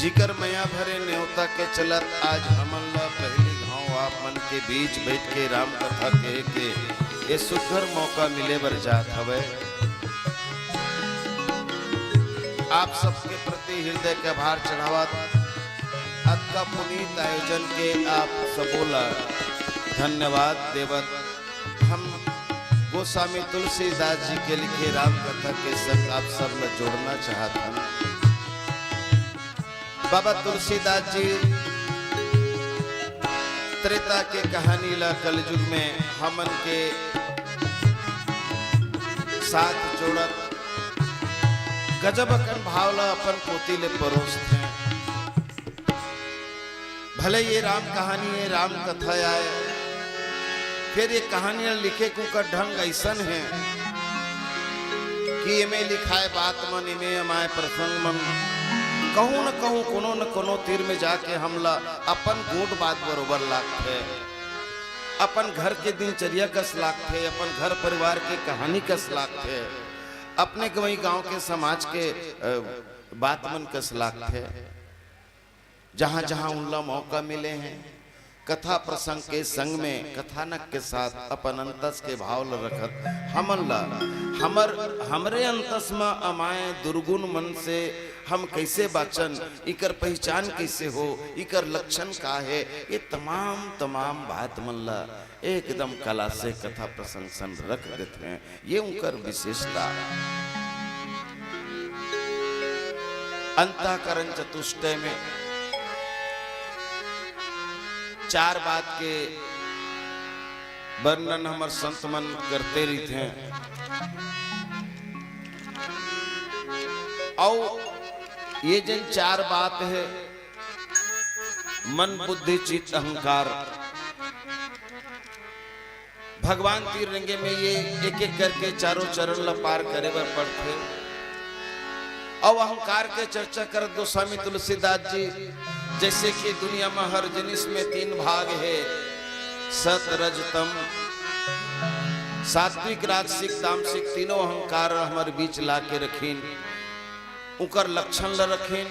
जिकर मैया भरे न्योता के चलत आज हमन ला पहली घाव आप मन के बीच बैठ के राम कथा कहे के ये सुघर मौका मिले बर जात हवे। आप सबके प्रति हृदय के आभार चढ़ावत आज का पुनीत आयोजन के आप सबोला धन्यवाद देवत। हम गोस्वामी तुलसीदास जी के लिखे राम कथा के संग आप सब में जोड़ना चाहते हैं। बाबा तुलसीदास जी त्रेता के कहानी ला कलयुग में हमन के साथ जोड़त गजब अकन भाव ला अपन पोती ले परोसते हैं। भले ये राम कहानी है, राम कथा आए, फिर ये कहानियां लिखे को का ढंग ऐसा है कि इमे लिखाए बात मन इमे हमारे प्रसंग मन कहूं न कहूं कोनो न कोनो तीर में जाके हमला अपन गोट बात बरोबर लागते, अपन घर के दिनचर्या कस लागते, अपन घर परिवार के कहानी कस लागते, अपने वही गांव के समाज के बात मन कस लागते। जहां जहां उनला मौका मिले हैं कथा प्रसंग के संग में कथानक के साथ अपन अंतस के भाव ल रखत हमन ला हमरे अंतस में अमाए दुर्गुण मन से हम कैसे बाचन, इकर पहचान कैसे हो, इकर लक्षण का है, ये तमाम बात मन ला एकदम कला से कथा प्रसंग सन रख देते हैं। ये उनकर विशेषता। अंतःकरण चतुष्टय में चार बात के वर्णन हमारे संत मन करते रहते हैं। और ये जिन चार बात है मन बुद्धि चित्त अहंकार, भगवान तीर रंगे में ये एक एक करके चारों चरण ला पार करे बर पड़ते। और अहंकार के चर्चा कर गोस्वामी तुलसीदास जी जैसे कि दुनिया में हर जिनिस में तीन भाग है, सत रज तम, सात्विक राजसिक तामसिक, तीनों अहंकार हमारे बीच ला के रखीन, उकर लक्षण ल रखीन,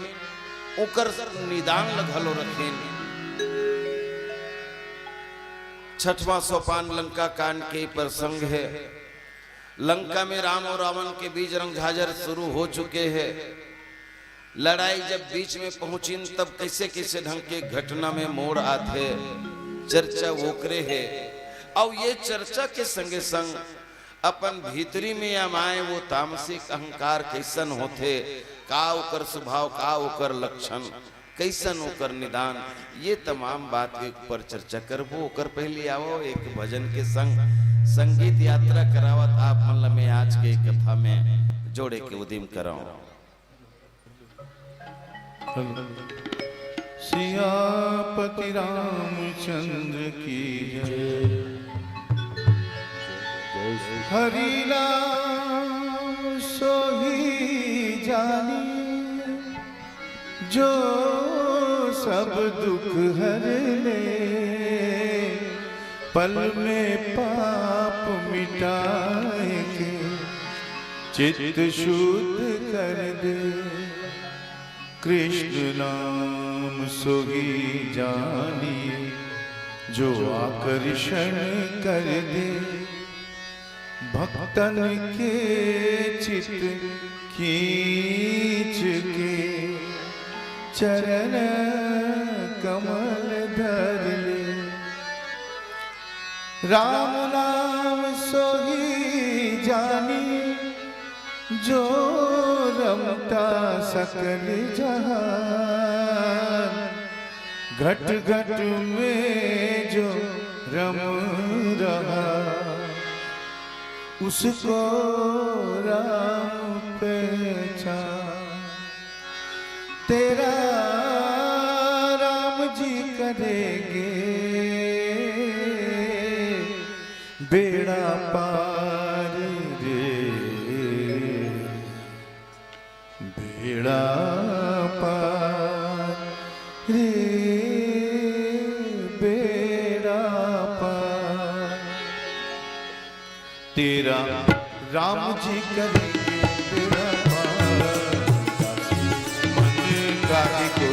उकर निदान ल घलो रखीन। छठवां सोपान लंका कांड के प्रसंग है। लंका में राम और रावण के बीच रंग झाजर शुरू हो चुके हैं। लड़ाई जब बीच में पहुंची तब कैसे कैसे ढंग के घटना में मोड़ आते, चर्चा वोकरे है। और ये चर्चा के संगे संग अपन भीतरी में आए वो तामसिक अहंकार कैसन होते, का ओकर स्वभाव, का ओकर लक्षण, कैसन ओकर निदान, ये तमाम बात के ऊपर चर्चा करबो। ओकर पहले आओ एक भजन के संग संगीत यात्रा करावत आप मन में आज के कथा में जोड़े के उद्यम कराओ। सियापति रामचंद्र की जय। हरि नाम सोही जानी, जो सब दुख हर ले, पल में पाप मिटाए के चित्त शुद्ध कर दे। कृष्ण नाम सोही जानी, जो आकर्षण कर दे, भक्तन के चित्त खींच के चरण कमल धर ले। राम नाम सोही जानी, जो रमता सकल जहां, घट घट में जो रम रहा, उसको राम पहचान। तेरा राम जी करेंगे बेड़ा पार रे, बेड़ा पार रे, बेड़ा पार। तेरा राम जी करेंगे बेड़ा पार, मन गाड़ी को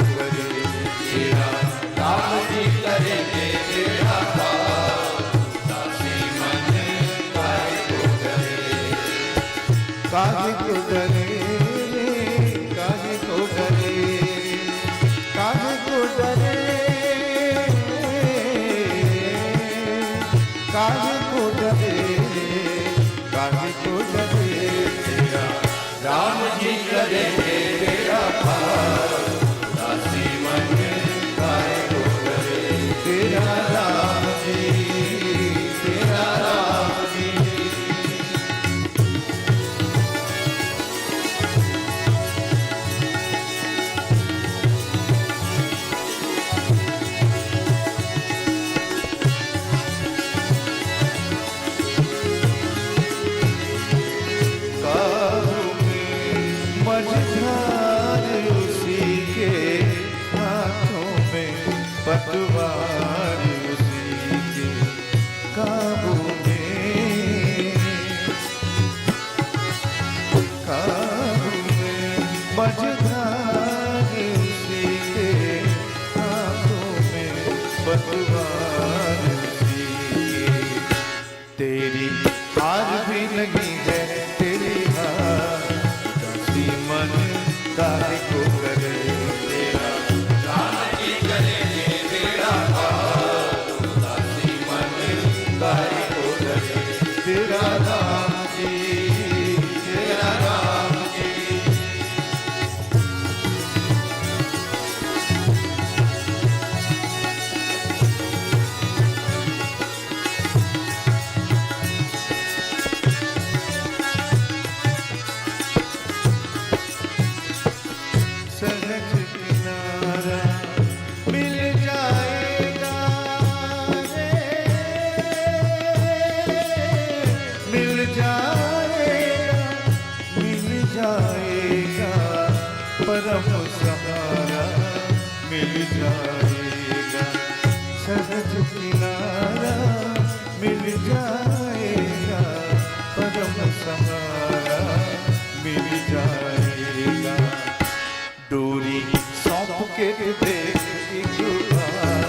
संकेत देख एक बार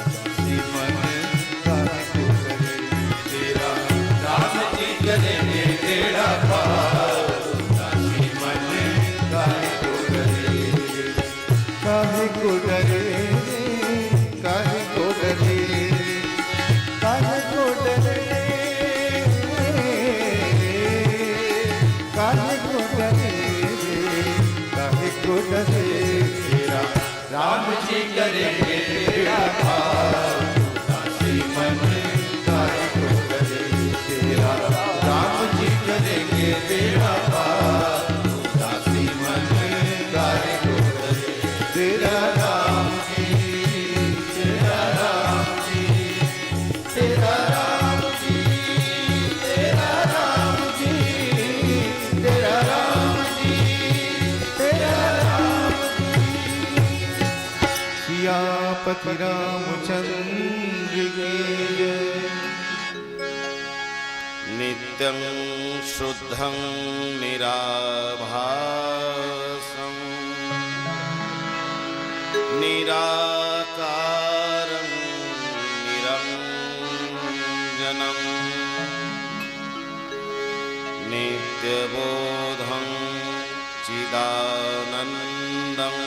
दासी मन काहे को करे तेरा राम जी करेंगे तेरा पार दासी मन काहे को डरे काहे को डरे काहे को डरे काहे को डरे काहे को डरे काहे को डरे तेरा राम जी करेंगे तेरा पार दासी मन काहे को डरे तेरा राम जी करेंगे तेरा पार दासी मन काहे को डरे तेरा राम जी तेरा राम जी तेरा राम जी तेरा राम जी तेरा राम जी तेरा राम सियापति रामचंद्र की जय नित्यं शुद्धं निराभासं निराकारं निरञ्जनं नित्यबोधं चिदानन्दं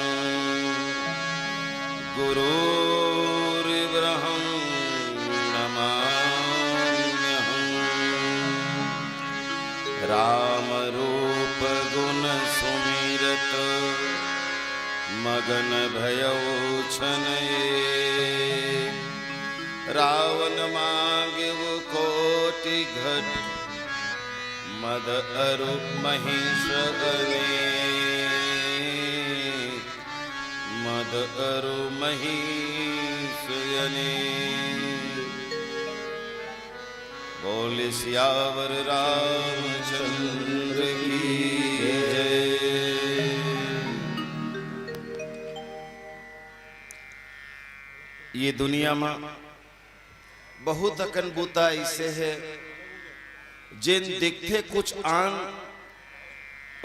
गुरुर्ब्रह्मं नमाम्यहम् रामरूप गुण सुमिरत मगन भयौ छनये रावण मांगव कोटि घट मद अरु महिष गने मद अरु महिष यने बोले सियावर रामचंद्र की जय। ये दुनिया में बहुत अकन बूता ऐसे है जिन दिखते कुछ आन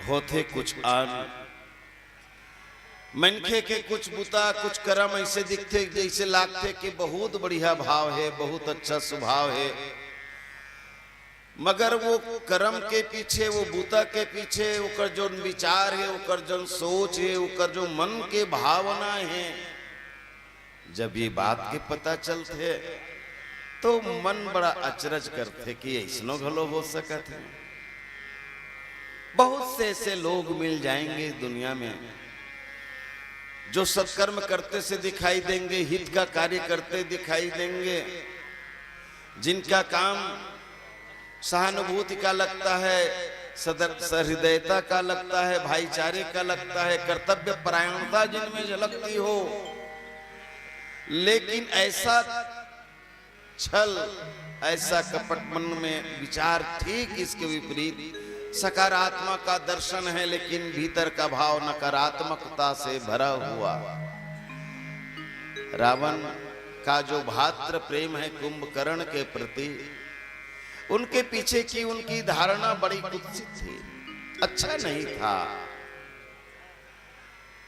होते कुछ आन मनखे के कुछ बुता कुछ कर्म ऐसे दिखते जैसे लागते कि बहुत बढ़िया भाव है बहुत अच्छा स्वभाव है मगर वो कर्म के पीछे वो बुता के पीछे उकर जो विचार है उकर जो सोच है उकर जो मन के भावना है जब ये बात के पता चलते तो मन बड़ा अचरज करते कि ऐसनो घलो हो सकत है। बहुत से ऐसे लोग मिल जाएंगे दुनिया में जो सत्कर्म करते से दिखाई देंगे हित का कार्य करते दिखाई देंगे जिनका काम सहानुभूति का लगता है सहृदयता का लगता है भाईचारे का लगता है कर्तव्य परायणता जिनमें झलकती हो लेकिन ऐसा छल ऐसा कपट मन में विचार ठीक इसके विपरीत सकारात्मक का दर्शन है लेकिन भीतर का भाव नकारात्मकता से भरा हुआ। रावण का जो भात्र प्रेम है कुंभकर्ण के प्रति उनके पीछे की उनकी धारणा बड़ी कुत्सित थी अच्छा नहीं था।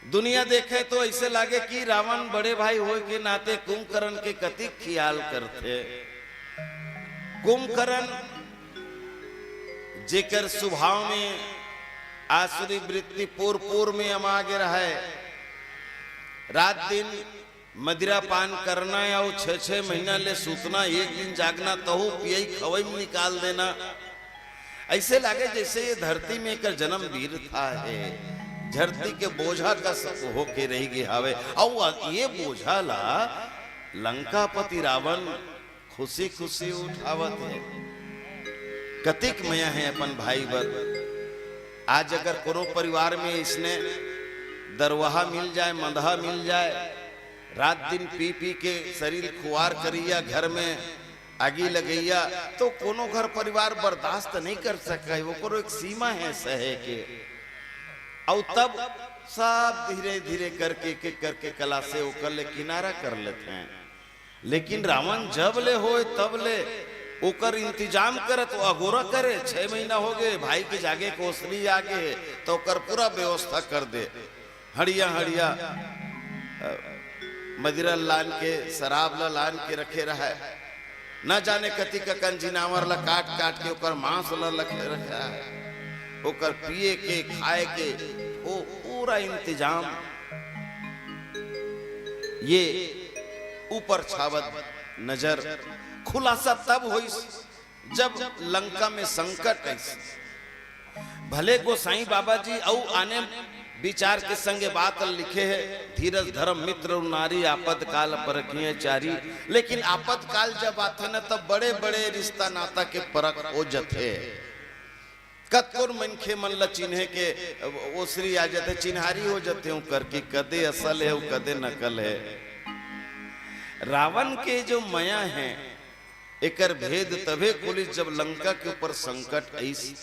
दुनिया देखे तो ऐसे लागे कि रावण बड़े भाई हो के नाते कुंभकर्ण के कति ख्याल करते। कुंभकर्ण जेकर स्वभाव में आसुरी वृत्ति पूर्व में अमागे रहे रात दिन मदिरा पान करना या 6-6 महीना ले सूतना एक दिन जागना तहु पियई खवई में निकाल देना ऐसे लागे जैसे ये धरती में कर जन्म वीर था है धरती के बोझा का होके रही गई हावे और ये बोझा ला लंकापति रावण खुशी खुशी उठावत है कतिक मया है अपन भाई बर। आज अगर कोनो परिवार में इसने दरवाहा मिल जाए मंदहा मिल जाए रात दिन पी पी के शरीर खुआर करिया घर में आगी लगैया तो कोनो घर परिवार बर्दाश्त नहीं कर सका वो कोनो एक सीमा है सहे के और तब सब धीरे धीरे करके करके कला से उकर ले किनारा कर लेते हैं। लेकिन रावण जब ले हो तब ले ओकर इंतजाम करे तो अगोरा करे 6 महीना हो गए भाई के जागे कोसली आगे तो कर पूरा व्यवस्था कर दे हड़िया हड़िया मदिरा लान के शराब ला लान के रखे रहा है, न जाने कति का कंजिनावर ला काट काट के ओकर मांस ला रखे रखा है, ओकर पिए के खाए के वो पूरा इंतजाम। ये ऊपर छावत नजर खुलासा तब हुई जब लंका में संकट ऐसी। भले गोसाई बाबा जी औ आने विचार के संगे बात लिखे है, धीरज धर्म मित्र नारी आपद काल परखिए चारी। लेकिन आपद काल जब आते न तब बड़े बड़े रिश्ता नाता के परख हो जथे। कतकोर मनखे मन ल चिन्हे के वो श्री आ जाते, चिन्हारी हो जाते हूँ करके, कदे असल है कदे नकल है। रावण के जो माया है एकर भेद तभे खुली जब लंका के ऊपर संकट ऐसी।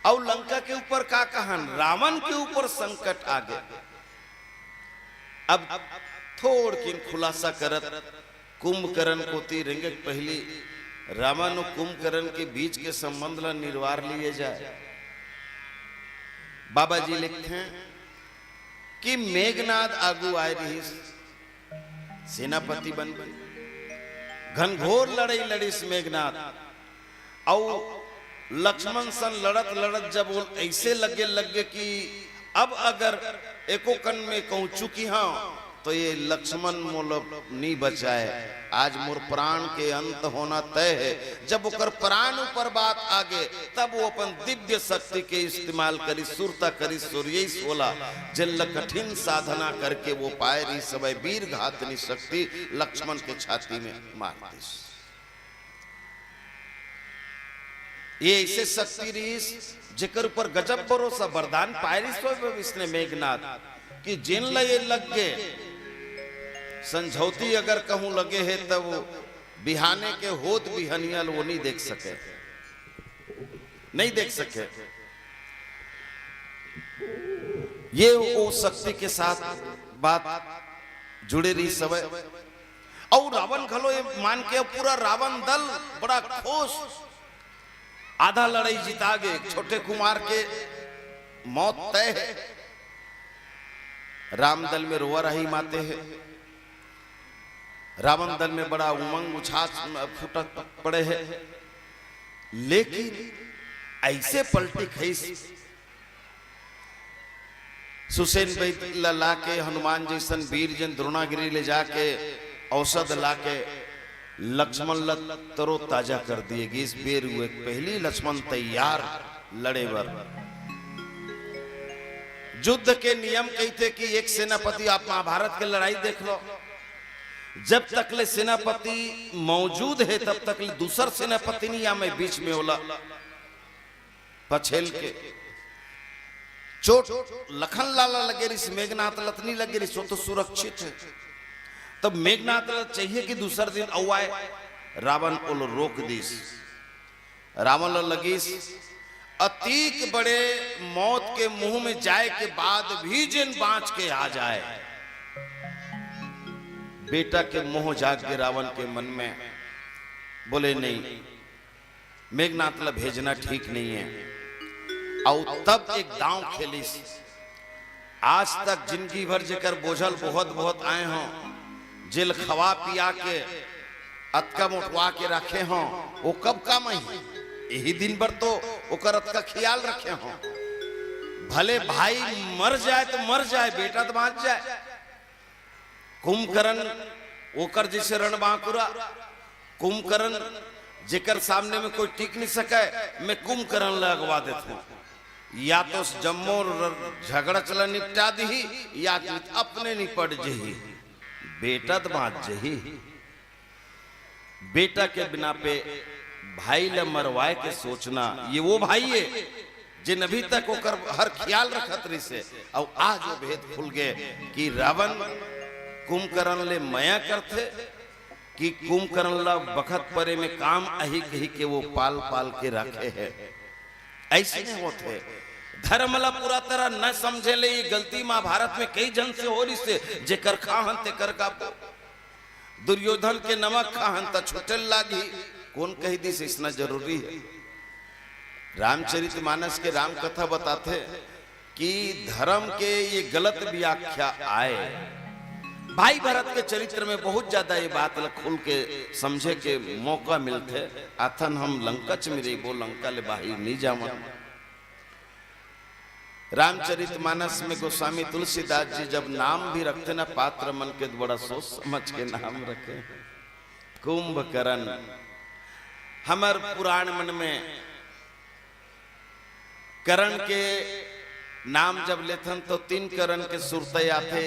और लंका के ऊपर का कहन, रावण के ऊपर संकट आ गए। अब थोड़ किन खुलासा करत कुंभकर्ण को तीरंग पहली रावण और कुंभकर्ण के बीच के संबंध ला निर्वार लिए जाए। बाबा जी लिखते हैं कि मेघनाद आगू आए रही सेनापति बन गए, घनघोर लड़ाई लड़ीस मेघनाद। और लक्ष्मण सन लड़त लड़त जब वो ऐसे लगे कि अब अगर एको कन में कहूं चुकी हाँ तो ये लक्ष्मण मोल नहीं बचाए, आज मोर प्राण के अंत होना तय है। जब ओकर प्राण ऊपर बात आगे तब वो अपन दिव्य शक्ति के इस्तेमाल करी, सुरता करी, सूर्य सोला जल कठिन साधना करके वो पाए रही समय वीर घातनी शक्ति लक्ष्मण के छाती में मार दी। ये ऐसे शक्ति रही जेकर ऊपर गजब भरोसा वरदान पाए रही इसने मेघनाथ कि जिन ये लग गए समझौती अगर कहूं लगे है तब वो बिहाने के होत बिहनियल वो नहीं देख सके, नहीं देख सके। ये वो शक्ति के साथ बात जुड़े रही समय। और रावण खलो ये मान के पूरा रावण दल बड़ा खुश, आधा लड़ाई जिता गए, छोटे कुमार के मौत तय है। राम दल में रोआ रही माते हैं, रावण दल में बड़ा उमंग उछाल फुटक पड़े हैं। लेकिन ऐसे पलटी खईस सुसेन भाई ला के हनुमान जैसन वीर जन द्रोणागिरी ले जाके औषध ला के लक्ष्मण तरो ताजा कर दिएगी। इस बेर हुए पहली लक्ष्मण तैयार लड़े बर। युद्ध के नियम कहते कि एक सेनापति, आप महाभारत के लड़ाई देख लो, जब तक ले सेनापति मौजूद है तब तक ले दूसर सेनापति नहीं या मैं बीच में होला पछेल के चोट लखन लाला लगे रही, मेघनाथ लतनी लगे रही, सो तो सुरक्षित है। तब मेघनाथ चाहिए कि दूसर दिन औआए, रावण ओल रोक दीस। रावण लगीस अतीक बड़े मौत के मुंह में जाए के बाद भी जिन बाँच के आ जाए। बेटा के मोह जाग के रावण के मन में बोले नहीं, मेघनाथ ला भेजना ठीक नहीं है। और तब एक दांव खेलिस। आज तक जिंदगी भर जेकर बोझल बहुत बहुत आए हों, जेल खवा पिया के अतका मोटवा के रखे हों, वो कब काम आई? यही दिन भर तो ओकर अतका ख्याल रखे हों। भले भाई मर जाए तो मर जाए, बेटा तो बाँच जाए। कुंभकर्ण ओकर जैसे रणबांकुरा, कुंभकर्ण जेकर सामने में कोई टिक नहीं सके, मैं कुंभकर्ण लगवा देता हूँ। या तो जम्मो झगड़ा चला निपटा दी या अपने निपट जही, बेटा तो बाँच जही। बेटा के बिना पे भाई ले मरवाए के सोचना, ये वो भाई है जिन अभी तक ओकर हर ख्याल रखत रही से। और आज वो भेद खुल गए कि रावण कुंभकर्ण ले माया करते कि कुंभकर्ण ला बखत परे में काम अही कही के वो पाल पाल के रखे है। ऐसे नहीं होते। धर्म ला पूरा तरह न समझे ले, ये गलती महाभारत में कई जन से हो रही से जेकर खाहन ते कर का। दुर्योधन के नमक खाहन त छुटल लागी, कौन कही दी से इतना जरूरी है। रामचरितमानस के राम कथा बताते कि धर्म के ये गलत व्याख्या आए भाई भरत के चरित्र में बहुत ज्यादा ये बात खुल के समझे के मौका मिलते। अथन हम लंकच में वो लंका ले बाहर नहीं जावा। रामचरितमानस में गोस्वामी तुलसीदास जी जब नाम भी रखते ना पात्र मन के बड़ा सोच समझ के नाम रखे। कुंभकर्ण हमार पुराण मन में करण के नाम जब लेथन तो 3 करण के सुरते आते।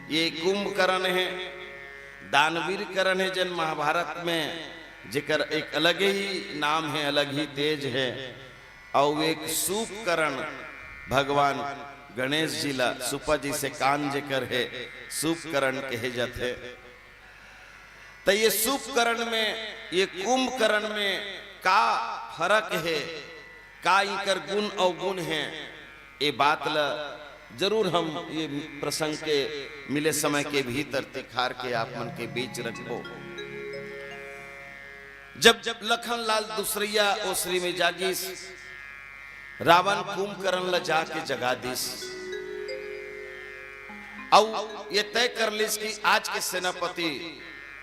ये कुंभकर्ण है, दानवीर करण है जन महाभारत में जिकर एक अलग ही नाम है, अलग ही तेज है। और एक सूपकर्ण भगवान गणेश जी ला सुपा जी से कान जेकर है सूपकर्ण कहे जाते। तो ये सूपकर्ण में ये कुंभकर्ण में का फर्क है, का इकर गुण अवगुण है, ये बात ला जरूर हम ये प्रसंग के मिले समय के भीतर तिखार के आप मन के बीच रखो। जब लखनलाल दूसरिया ओसरी में जागिस रावण कुंभकर्ण ला जाके जगा दिस और ये तय कर लिस कि आज के सेनापति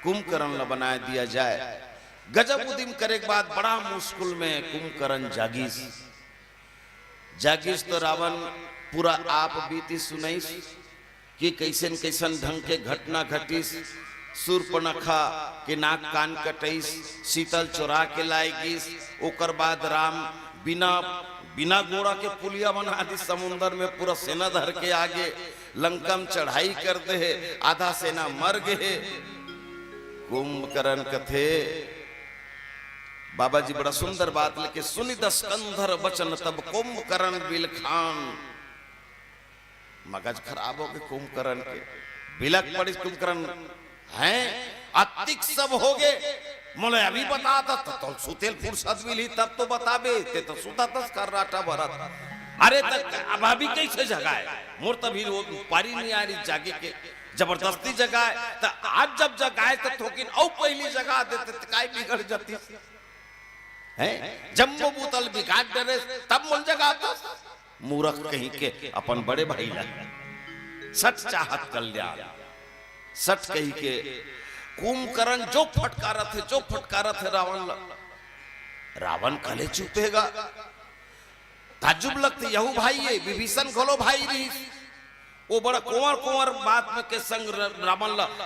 कुंभकर्ण ला बना दिया जाए। गजब उदिम करे के बाद बड़ा मुश्किल में कुंभकर्ण जागिस तो रावण पूरा आप बीती सुनाइस कि कैसन कैसन ढंग के घटना घटिस। सूर्पणखा के नाक कान कटैस, शीतल चोरा के लाएगिस। ओकर बाद राम बिना घोड़ा के पुलिया बना दी समुन्द्र में, पूरा सेना धर के आगे लंका में चढ़ाई कर दे, आधा सेना मर गए। कुंभकर्ण कथे बाबा जी बड़ा सुंदर बात लेके सुनि दस्कंधर वचन तब कुंभकर्ण बिलखान। मगज खराब हो गए कुंभकर्ण के, बिलक पड़ी कुंभकर्ण हैं अतिक सब हो गए। मोले अभी बता था तो सुतेल फुर्सत मिली तब तो बताबे ते तो सुता तस कर राटा भरत। अरे तक अब अभी कैसे जगाए मोर तभी वो पारी नहीं आ रही जागे के जबरदस्ती जगाए। तो आज जब जगाए तो थोकिन औ पहली जगा देते तो काय बिगड़ जाती है। जम्मो बोतल बिगाड़ डरे तब मुल जगाता। मूर्ख कहीं के अपन बड़े भाई ला सच चाहत कल्याण सच कही के कुंभकर्ण जो फटकारा थे रावण कले चुपेगा। ताजुब लगते यहू भाई है विभीषण घोलो भाई रही। वो बड़ा कुंवर बात में के संग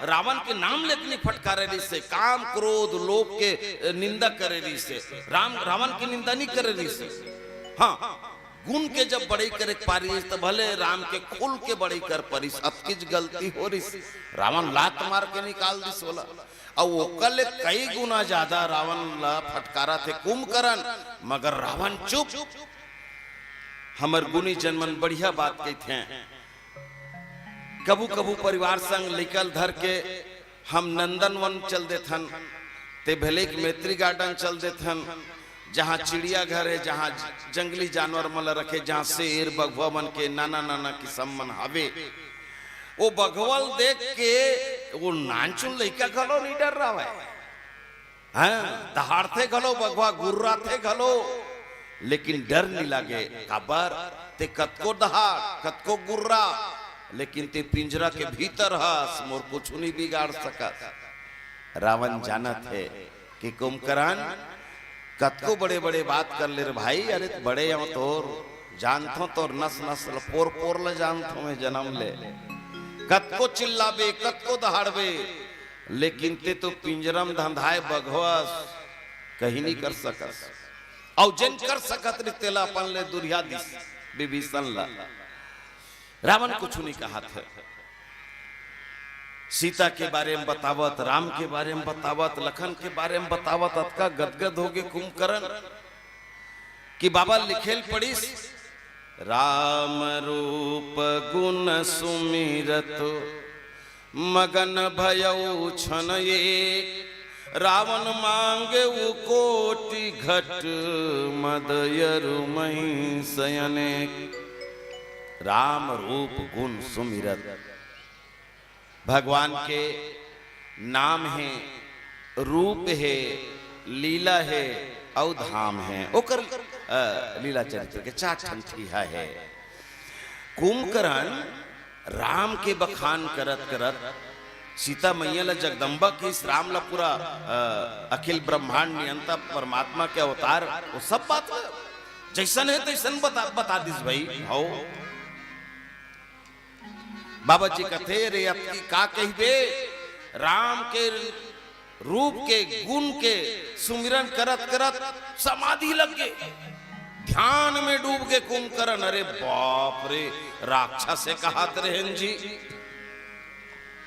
रावण के नाम लेते फटकारे रही से, काम क्रोध लोभ के निंदा करे रही से, रावण की निंदा नहीं करे रही से। हाँ गुण के जब बड़े करे पारिस तो भले राम के खुल के बड़े कर परिस। अब किस गलती हो रही रावण लात मार के निकाल दी सोला और वो कल कई गुना ज्यादा रावण ला फटकारा थे कुंभकर्ण, मगर रावण चुप। हमर गुनी जन्मन बढ़िया बात कहते हैं। कबू कबू परिवार संग निकल धर के हम नंदनवन चल देथन, ते भले के मैत्री गार्डन चल देथन, जहाँ चिड़ियाघर है, जहाँ जंगली जानवर मन रखे, जहाँ शेर बघवा मन के नाना नाना किस्म मन हवे। वो बघवल देख के वो नानचुन लइका घलो नहीं डर रहा है। हाँ दहाड़ते घलो बघवा गुर्राते घलो, लेकिन डर नहीं लगे। काबर ते कतको दहाड़ कतको गुर्रा, लेकिन ते पिंजरा के भीतर हस मोर कुछ नहीं बिगाड़ सकत। रावण जानत है कि कुंभकर्ण कतको बड़े बड़े बात कर ले रे भाई। अरे बड़े हम तोर जानथो तोर नस नस्ल पोर पोर ले जानथो मैं जन्म ले। कतको चिल्लाबे कतको दहाड़बे, लेकिन ते तो पिंजरम धंधाए बघवस कहीं नहीं कर सकस। और जिन कर सकत रे तेला अपन ले दुरिया दिस विभीषण ला। रावण कुछ नहीं कहा था। सीता के बारे में बतावत, राम के बारे में बतावत, लखन के बारे में बतावत, अतका गदगद हो गए कुंभकर्ण कि बाबा लिखेल पड़ीस राम रूप गुण सुमिरत मगन भयउ छन एक। रावण मांगे वो कोटि घट मदयरु मही शयने। राम रूप गुण सुमिरत भगवान के नाम है, रूप है, लीला है और धाम है। ओकर लीला चरित्र के 4 ठंठिया है। कुंभकर्ण राम के बखान करत करत सीता मैया ला जगदम्बा की, इस राम ला पूरा अखिल ब्रह्मांड नियंता परमात्मा के अवतार, वो सब बात जैसन है तैसन बता दिस भाई। हो बाबा जी कथे रे अब की का कहिबे, राम के रूप के गुण के सुमिरन करत करत समाधि लग गए, ध्यान में डूब के कुंभकर्ण। अरे बाप रे, राक्षस से कहत रहन जी,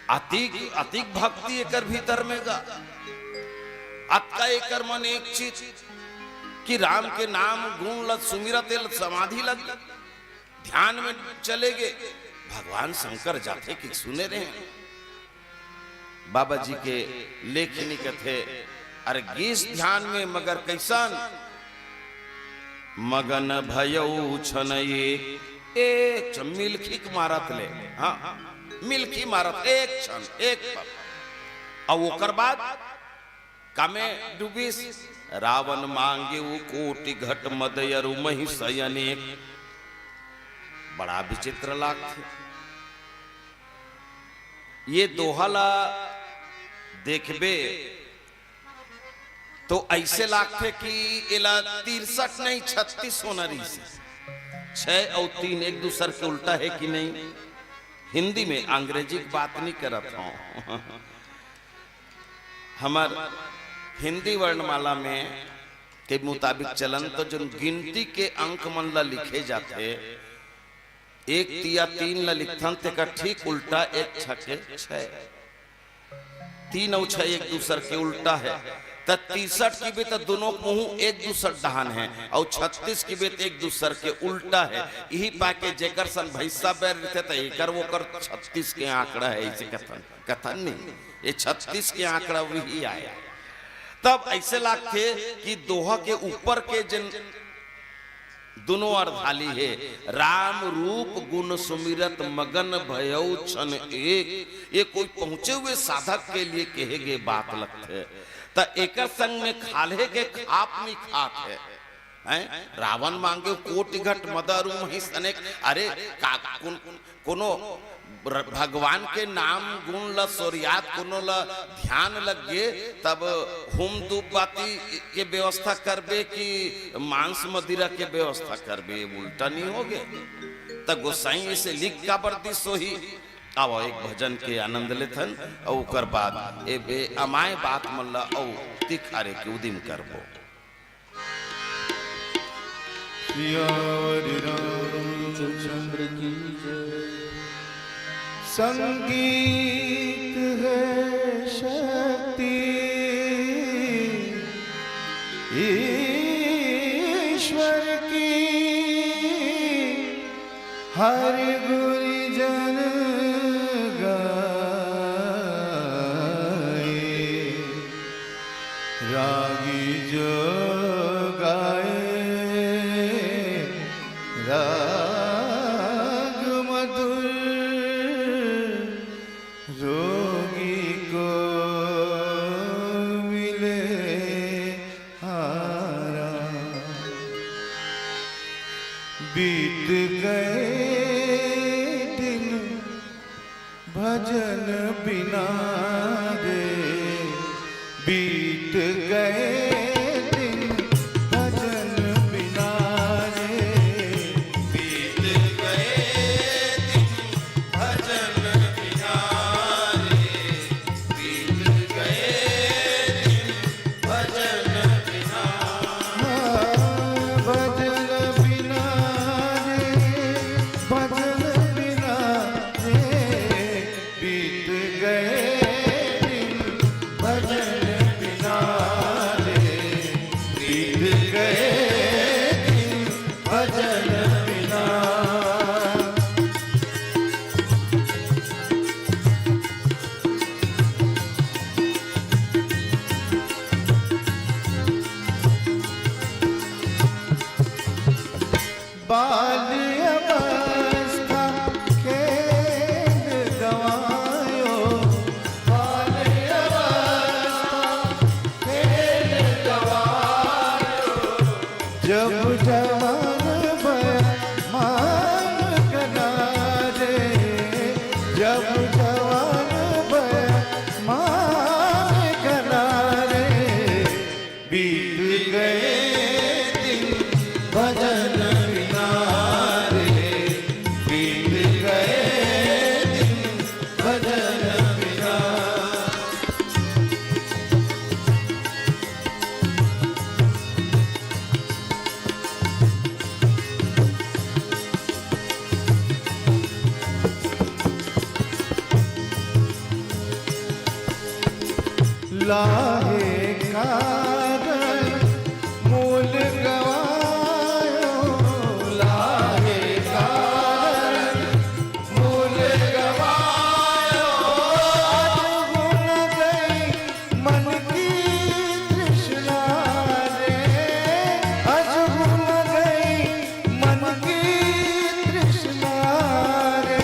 अतिक भक्ति एकर भीतर में गा, अतका एकर मन एक चीज कि राम के नाम गुण लत सुमिरत समाधि लग, ध्यान में चले गए। भगवान शंकर जाते कि सुने रहे बाबा जी के लेखनी कथे, अरे गीस ध्यान में मगर कैसन, मगन भयऊ छन एक मिल्खी मारत ले, हाँ मिल्खी मारत एक क्षण एक पल, और ओकर बाद कामे डूबिस, रावण मांगे वो कोटि घट मदयरु मही सयने। बड़ा विचित्र लागत ये दोहला देखबे तो ऐसे लागते कि इला 63 नहीं 36 होना रही से, 6 और 3 एक दूसर के उल्टा है कि नहीं। हिंदी में, अंग्रेजी की बात नहीं करत हूं। हमार हिंदी वर्णमाला में के मुताबिक चलन तो जो गिनती के अंक मन ला लिखे जाते, 1 तिया 3 ला लिखथन ते का ठीक उल्टा 1 छके 6, 3 और 6 एक दूसर के उल्टा है। 63 की भी तो दोनों मुंह एक दूसर डहान है, और 36 की भी एक दूसर के उल्टा है। यही पाके जेकर सन भैसा बैर रहते तो एकर वो कर 36 के आंकड़ा है, इसे कथन नहीं, ये 36 के आंकड़ा वही आया। तब ऐसे लागते कि दोहा के ऊपर के जिन दोनों अर्धाली है, राम रूप गुण सुमिरत मगन भयऊ छन एक, ये कोई पहुंचे हुए साधक के लिए कहे गए बात लगते। तो एक संग में खाले के खाप में खात है, रावण मांगे कोटि घट मदरु महिष अनेक। अरे कोनो भगवान के नाम गुण ल सोरियात कोनो ल ध्यान लग गए, तब होम धूप बाती के व्यवस्था करबे कि मांस मदिरा के व्यवस्था करबे, उल्टा नहीं हो गए। तब गोसाई से लिख का बर्दी सोही। अब एक भजन के आनंद लेथन और ओकर बाद ए बे अमाय बात मल्ला औ तिखारे के उदिम करबो। रामचंद्र की जय। संगीत है शक्ति ईश्वर की, हर गुरुजन गाए, रागी जो गाए राग मधुर, रोगी को मिले आराम। बीत गए दिन भजन बिना रे, बीत गए दिन भजन बिना रे, बीत गए दिन भजन बिना रे, बीत गए दिन भजन बिना। भजन बिना रे, भजन बिना रे, बीत गए दिन भजन बिना रे, बीत गए दिन भजन बिना। बाल्य अवस्था खेल गवायो, लाहे कारण मूल गवायो, लाहे कारण मूल गवायो। आज भूल गई मन की तृष्णा रे, आज भूल गई मन की तृष्णा रे।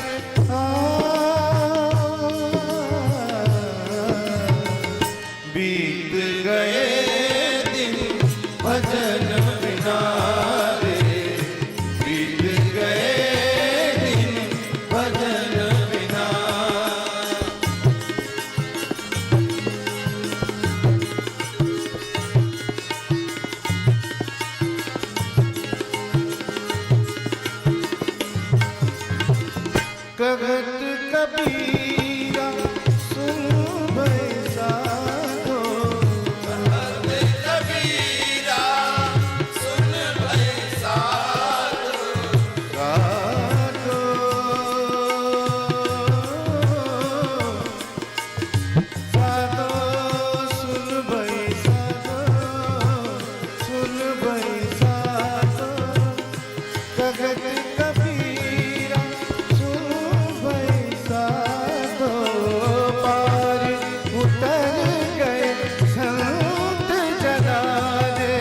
बीत गए दिन भजन बिना रे, बीत गए दिन भजन बिना। कहत कबीरा सुन भई साधो, कबीरा सुन भई साधो, साधो साधो सुन भई साधो, सुन भई साधो। कहत कबीरा सुन भई साधो, पार उतर गए संत जना रे,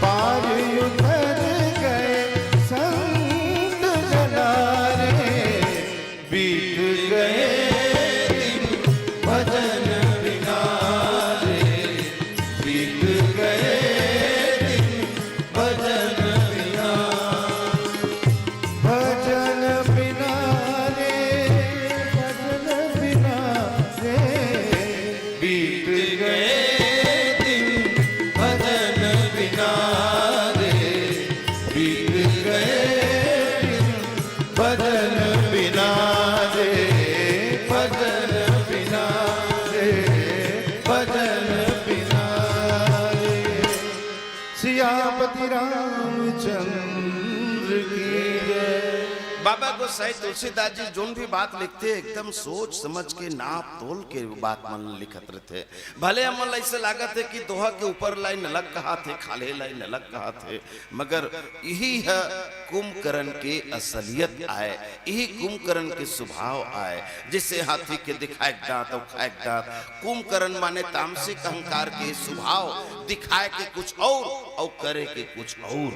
पार उतर गए संत जना रे। बीत गए दिन भजन बिना रे, बीत गए दिन भजन बिना। भजन बिना रे, भजन बिना रे, बीत गए दिन भजन बिना रे, बीत गए दिन भजन बिना रे, भजन बिना रे, भजन बिना रे। सियापति रामचंद्र की जय। बाबा गोसाई तुलसीदास जी जोन भी बात लिखते एकदम सोच समझ के नाप तोल के बात मन लिखत रहते। भले हमन ऐसे लागत है कि दोहा के ऊपर लाइन अलग कहा थे, खाले लाइन अलग कहा थे, मगर यही है कुंभकर्ण के असलियत आए, यही कुंभकर्ण के स्वभाव आए। जिससे हाथी के दिखाए दांत और खाए दांत, कुंभकर्ण माने तामसिक अहंकार के स्वभाव दिखाए के कुछ और करे के कुछ और।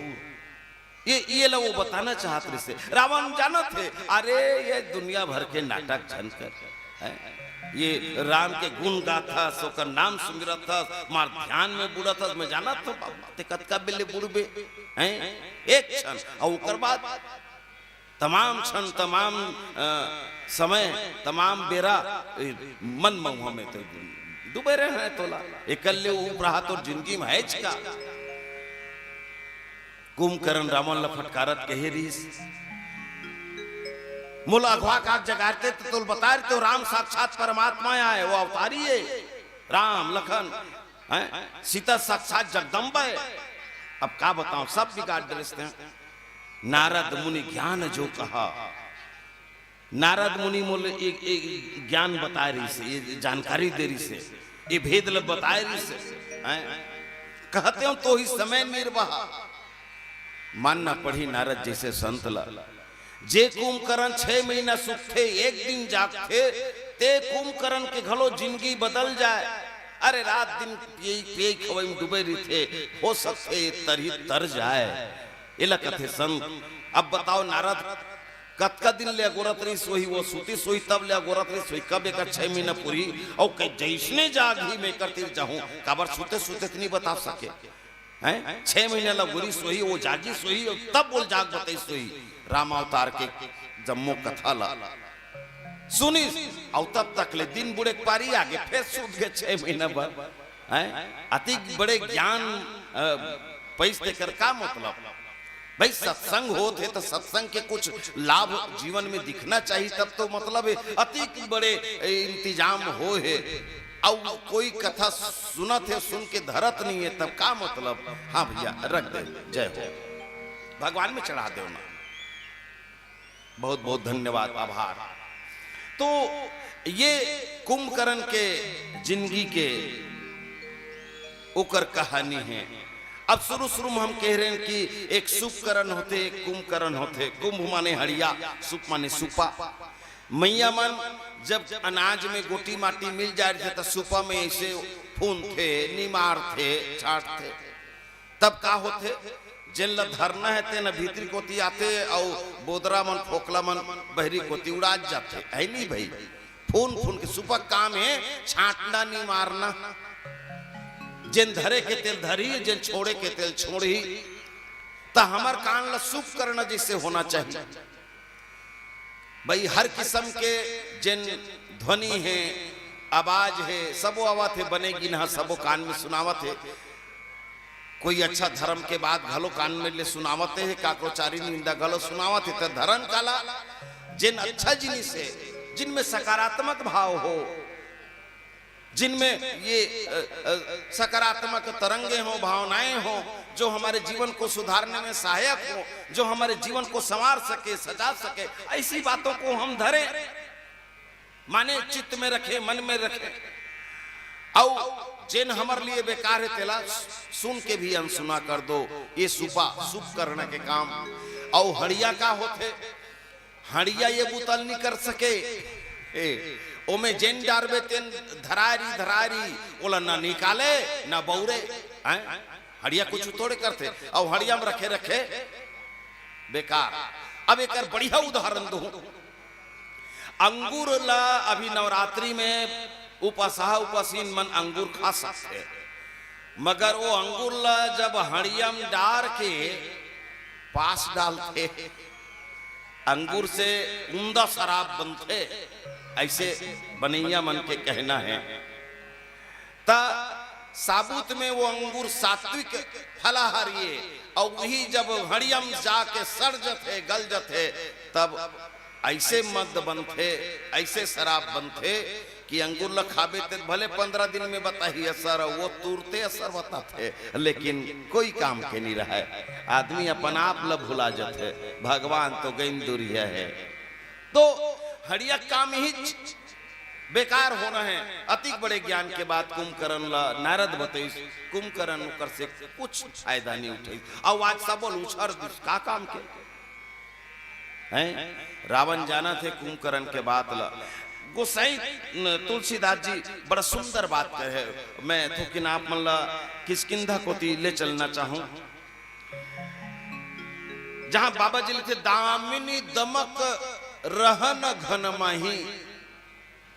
ये लोग वो बताना चाहते थे। रावण जाना थे अरे ये दुनिया भर के नाटक झनकर ये राम के गुण गाथा सोकर नाम सुमिरत था, मार ध्यान में बुढ़ा था। मैं जाना तो ते कतका बिल्ले बुढ़बे हैं एक क्षण और उकर बाद तमाम क्षण तमाम समय तमाम बेरा मन महुआ में तो डूबे रहे हैं तोला एकल्ले ऊपर तो जिंदगी में है का। कुंभकर्ण रावण ला फटकारत कहे रीस मूल अगवा काक जगाते तो तुल बता रहे तो राम साक्षात परमात्मा है, वो अवतारी है राम लखन सीता साक्षात जगदम्बा है। अब क्या बताऊं सब बिगाड़ डरते हैं। नारद मुनि ज्ञान जो कहा, नारद मुनि मूल एक ज्ञान बता रही से, ये जानकारी दे रही से, ये भेद ल बता रही से कहते हो तो ही समय निर्वाह मानना पड़ी नारद जैसे संत ला। जे कुंभकर्ण 6 महीना सुख थे एक दिन जाग थे, ते कुंभकर्ण के घलो जिंदगी बदल जाए। अरे रात दिन पे खवई में डूबे रही थे, हो सकते तरही तर जाए इला कथे संत। अब बताओ नारद कतका दिन ले अगोरत रही सोई, वो सूती सोई तब ले अगोरत रही सोई कब एक 6 महीना पूरी और कई जैसने जाग ही मैं करती जाऊं काबर सूते सूते नहीं बता सके हैं। 6 महीने ला गुरी सोई वो जागी सोई और तब बोल जाग बताई सोई। राम अवतार के जम्मो कथा ला सुनी और तब तक ले दिन बुढ़े पारी आगे फिर सूत गए 6 महीना बाद हैं। अति बड़े ज्ञान पैसे कर का मतलब भाई सत्संग होते तो सत्संग के कुछ लाभ जीवन में दिखना चाहिए तब तो मतलब अति बड़े इंतजाम हो है। और कोई कथा सुनत है सुन के धरत नहीं है तब का मतलब। हाँ भैया रख दे जय हो भगवान में चढ़ा दो ना। बहुत बहुत धन्यवाद आभार। तो ये कुंभकर्ण के जिंदगी के ओकर कहानी है। अब शुरू में हम कह रहे हैं कि एक सुपकरण होते, एक कुंभकरण होते। कुंभ माने हड़िया, सुप माने सुपा। मैया मन जब अनाज में गोटी माटी मिल जाए थे तो सुपा में ऐसे फून थे, निमार थे, छाट थे। तब का होते, जिन ल धरना है ते न भीतरी कोती आते और बोदरा मन फोकला मन बहरी कोती उड़ा जाते। है नहीं भाई, फून फून के सुपा काम है छाटना, नहीं मारना। जिन धरे के तेल धरी, जिन छोड़े के तेल छोड़ी। तो हमार कान ला सुप करना जैसे होना चाहिए भाई। हर किस्म के जिन ध्वनि है, आवाज है, सबो आवाज है बनेगी ना, सबो कान में सुनावत है। कोई अच्छा धर्म के बाद घलो कान में ले सुनावते है, काकोचारी निंदा घलो सुनावत है। तो धर्म काला जिन अच्छा जिनिस है, जिनमें सकारात्मक भाव हो, जिनमें ये सकारात्मक तरंगे हो, भावनाएं हो, जो हमारे जीवन को सुधारने में सहायक हो, जो हमारे जीवन को संवार सके, सजा सके, ऐसी बातों को हम धरे, माने चित्त में रखे, मन में रखे। और जिन हमारे लिए बेकार है तेला सुन के भी अनसुना कर दो। ये सुपा सुप करने के काम। और हड़िया का होते, हड़िया ये बुतल नहीं कर सके। ओमे जेन डारबे तेन धरारी धरारी ओला ना निकाले ना बौरे। हड़िया कुछ थोड़े करते, और हड़िया में रखे रखे बेकार। अब एक बढ़िया उदाहरण दो। अंगूर ला अभी नवरात्रि में उपासहा उपासीन मन अंगूर खा सकते, मगर वो अंगूर ला जब हड़िया में डार के पास डालते, अंगूर से उम्दा शराब बनते, ऐसे बनैया मन के कहना है। ता साबुत में वो अंगूर सात्विक फलाहारी, और वही जब हड़ियम जाके सड़ जथे, गल जथे, तब ऐसे मद बनते, ऐसे शराब बनते कि अंगूर ल खाबे ते भले 15 दिन में बताही असर, वो तुरते असर बताते, लेकिन कोई काम के नहीं रहा है। आदमी अपन आप ल भुला जाते, भगवान तो गैन दुरिया है। तो हड़िया काम ही बेकार होना है। अति बड़े ज्ञान के बाद कुंभकर्ण ला नारद बताई, कुंभकर्ण कर से कुछ फायदा नहीं उठाई। और आज सब उछर का काम के हैं। रावण जाना थे कुंभकर्ण के बात ला। गोसाई तुलसीदास जी बड़ा सुंदर बात कहे। मैं थोकिन आप मन ला किसकिंधा को ले चलना चाहूं, जहां बाबा जी लिखे दामिनी दमक रहन घन माही।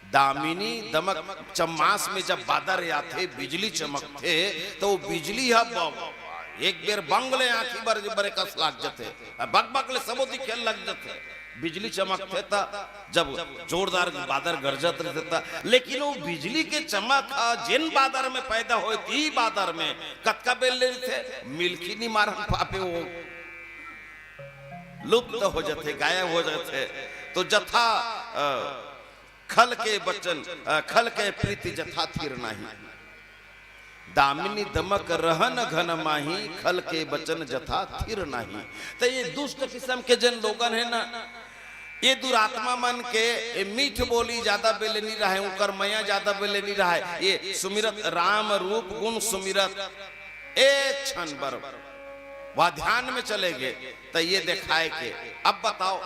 दामिनी दमक चम्मास में जब बादर आते, बिजली चमकते, तो वो बिजली एक बेर बंगले आंखी बरे कस लाग जाते, बग बगले सबो दिखे लग जाते। बिजली चमकते था जब जोरदार बादर गरजत रहते था, लेकिन वो बिजली के चमक जिन बादर में पैदा हुए थी, बादर में कतका बेल ले थे, मिल्की नहीं मारन पापे, वो लुप्त हो जाते, गायब हो जाते। तो जथा खल के बचन, खल के प्रीति जथा थीर नाही। दामिनी दमक रहन घन माही, खल के बचन जथा थीर नाही। तो ये दुष्ट किस्म के जन लोगन है ना, ये दुरात्मा मन के मीठ बोली ज्यादा बेले नहीं रहा है, उनकर मया ज्यादा बेले नहीं रहा है। ये सुमिरत राम रूप गुण सुमिरत एक क्षण बर वह ध्यान में चले गए, तो ये दिखाए के। अब बताओ,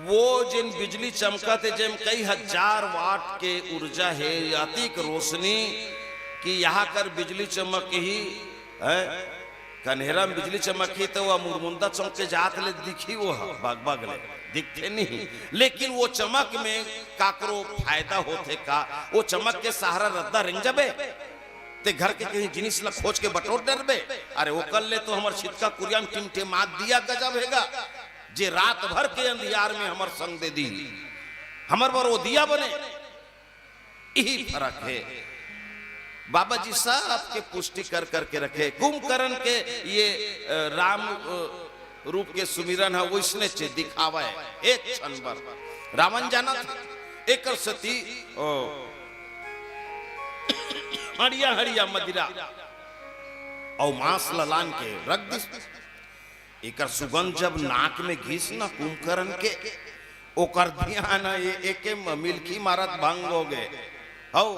वो जिन बिजली चमकते जिन कई हजार वाट के ऊर्जा है, अतिक रोशनी कि यहाँ कर बिजली चमक ही है, कन्हेरा में बिजली चमक ही तो वह मुरमुंदा चौक के जात ले दिखी, वो बाग बाग ले दिखते नहीं। लेकिन वो चमक में काकरो फायदा होते का, वो चमक के सहारा रद्दा रिंग जबे ते घर के कहीं जिनिस ला खोज के बटोर डरबे। अरे वो कल ले तो हमार छिटका कुरियाम टिमटे मात दिया गजब हैगा, जे रात भर के अंधियार में हमार संग दे दी, हमार पर वो दिया बने। यही फर्क है। बाबा जी सब के पुष्टि कर करके रखे। कुंभकर्ण के ये राम रूप के सुमिरन है, वो इसने दिखावा है एक क्षण भर। रावण जाना था एक सती हड़िया हड़िया मदिरा और मांस ललान के रख दी। एक सुगंध जब नाक में घिस ना कुंभकर्ण के, ओकर ध्यान एक मिल्की मारत भंग हो गए। हो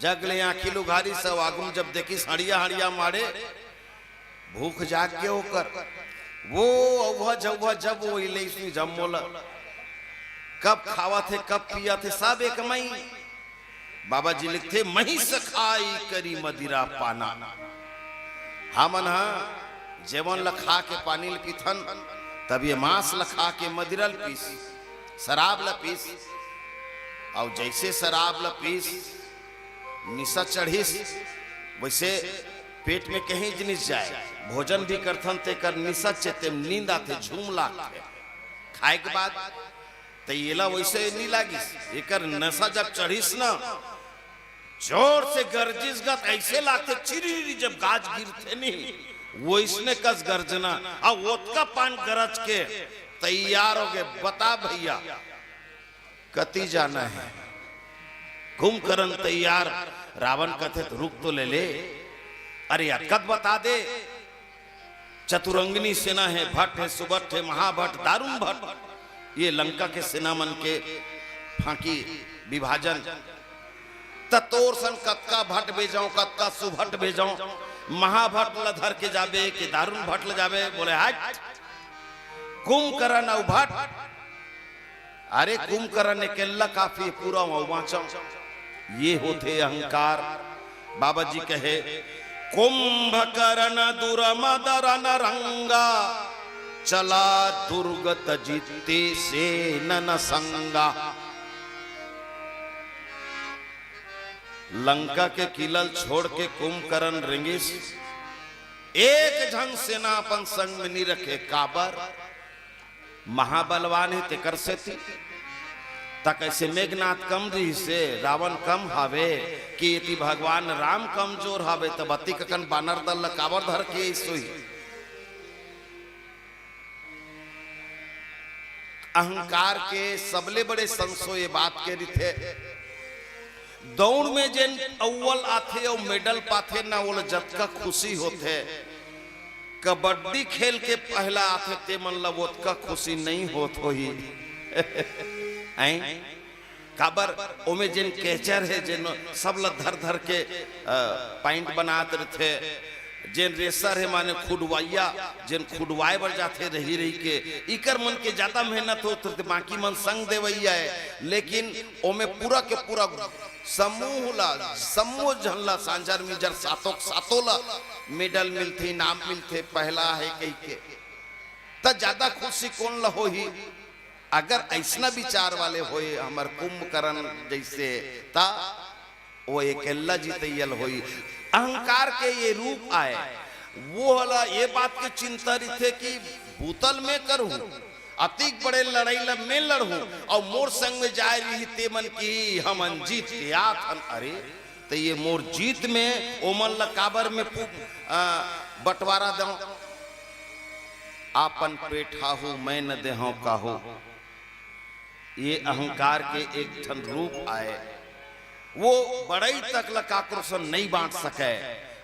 जगले आखी लुघारी सब आगुम जब देखी हड़िया हड़िया मारे भूख जाग के होकर वो जब वो इले जब मोला कब खावा थे कब पिया थे सब एक मई बाबा जी लिखते मही सखाई करी मदिरा पाना हमन जेवन लखा के पानी पीथन तब ये मांस लखा के मदिरल पीस शराब लपीस और जैसे शराब लपीस निशा चढ़ीस वैसे पेट में कहीं जिनिस जाए भोजन भी करथन ते कर निशा चेते नींद आते झूम लाते खाए के बाद तो येला वैसे नहीं लागिस एकर नशा जब चढ़ीस ना जोर से गर्जिस गत ऐसे लाते चिरी जब गाज गिरते नहीं वो इसने कस गर्जना और वोटका पान गरज के तैयार हो गए बता भैया कती जाना है कुंभकर्ण तैयार रावण कहते तो रुक तो ले अरे यार कद बता दे चतुरंगिनी सेना है भट्ट है सुभट्ट है महाभट्ट दारुण भट्ट ये लंका के सेना मन के फांकी विभाजन तोर सन कत्का भट्ट भेजाऊं कत्का सुभट्ट भेजाऊं महाभट्ट लधर के जाबे कि दारुण भट्ट ल जाबे बोले हट कुंभकर्ण और भट्ट अरे कुंभकर्ण केल्ला काफी पूरा वाचा ये होते अहंकार बाबा जी कहे कुंभकर्ण दुरमदरन रंगा चला दुर्गत जीते से नन संगा लंका के किलल छोड़ के कुंभकर्ण रिंगिस एक ढंग सेना अपन संग में नहीं रखे काबर महाबलवान है तेकर से तक ऐसे मेघनाथ कम रही से रावण कम हावे कि यदि भगवान राम कमजोर हावे तब अति ककन बानर दल काबर धर के सोई अहंकार के सबले बड़े संसो ये बात के रीते दौड़ में जिन अव्वल आथे और मेडल पाथे ना वो जतका खुशी होते कबड्डी खेल के पहला आथे ते मन लवोत का खुशी नहीं होत होही काबर ओमे जिन कैचर है जिन सब ल धर धर के पॉइंट बनाते रहते जिन रेसर है माने खुडवाइया जिन खुडवाए बर जाते रही रही के इकर मन के ज्यादा मेहनत होत तो बाकी मन संग देवैया है लेकिन ओमे पूरा के पूरा समूह झल्ला सांझर मिजर सातों ला मेडल मिलते नाम मिलते पहला है कही के त ज्यादा खुशी कौन ला होही अगर ऐसा विचार वाले होए हमार कुंभकर्ण जैसे ता वो एक अल्लाह जी तैयल होई अहंकार के ये रूप आए वो वाला ये बात के चिंता थे कि भूतल में करूं अतिक बड़े लड़ाई लब में लड़ूं और मोर संग में जाए रही ते मन की हम जीत के आथन अरे तो ये मोर जीत में ओमन लकाबर में बंटवारा दो आपन पेठा हो मैं न देहूं काहो ये अहंकार के एक ठन रूप आए वो बड़ाई तक काक्रोशन नहीं बांट सके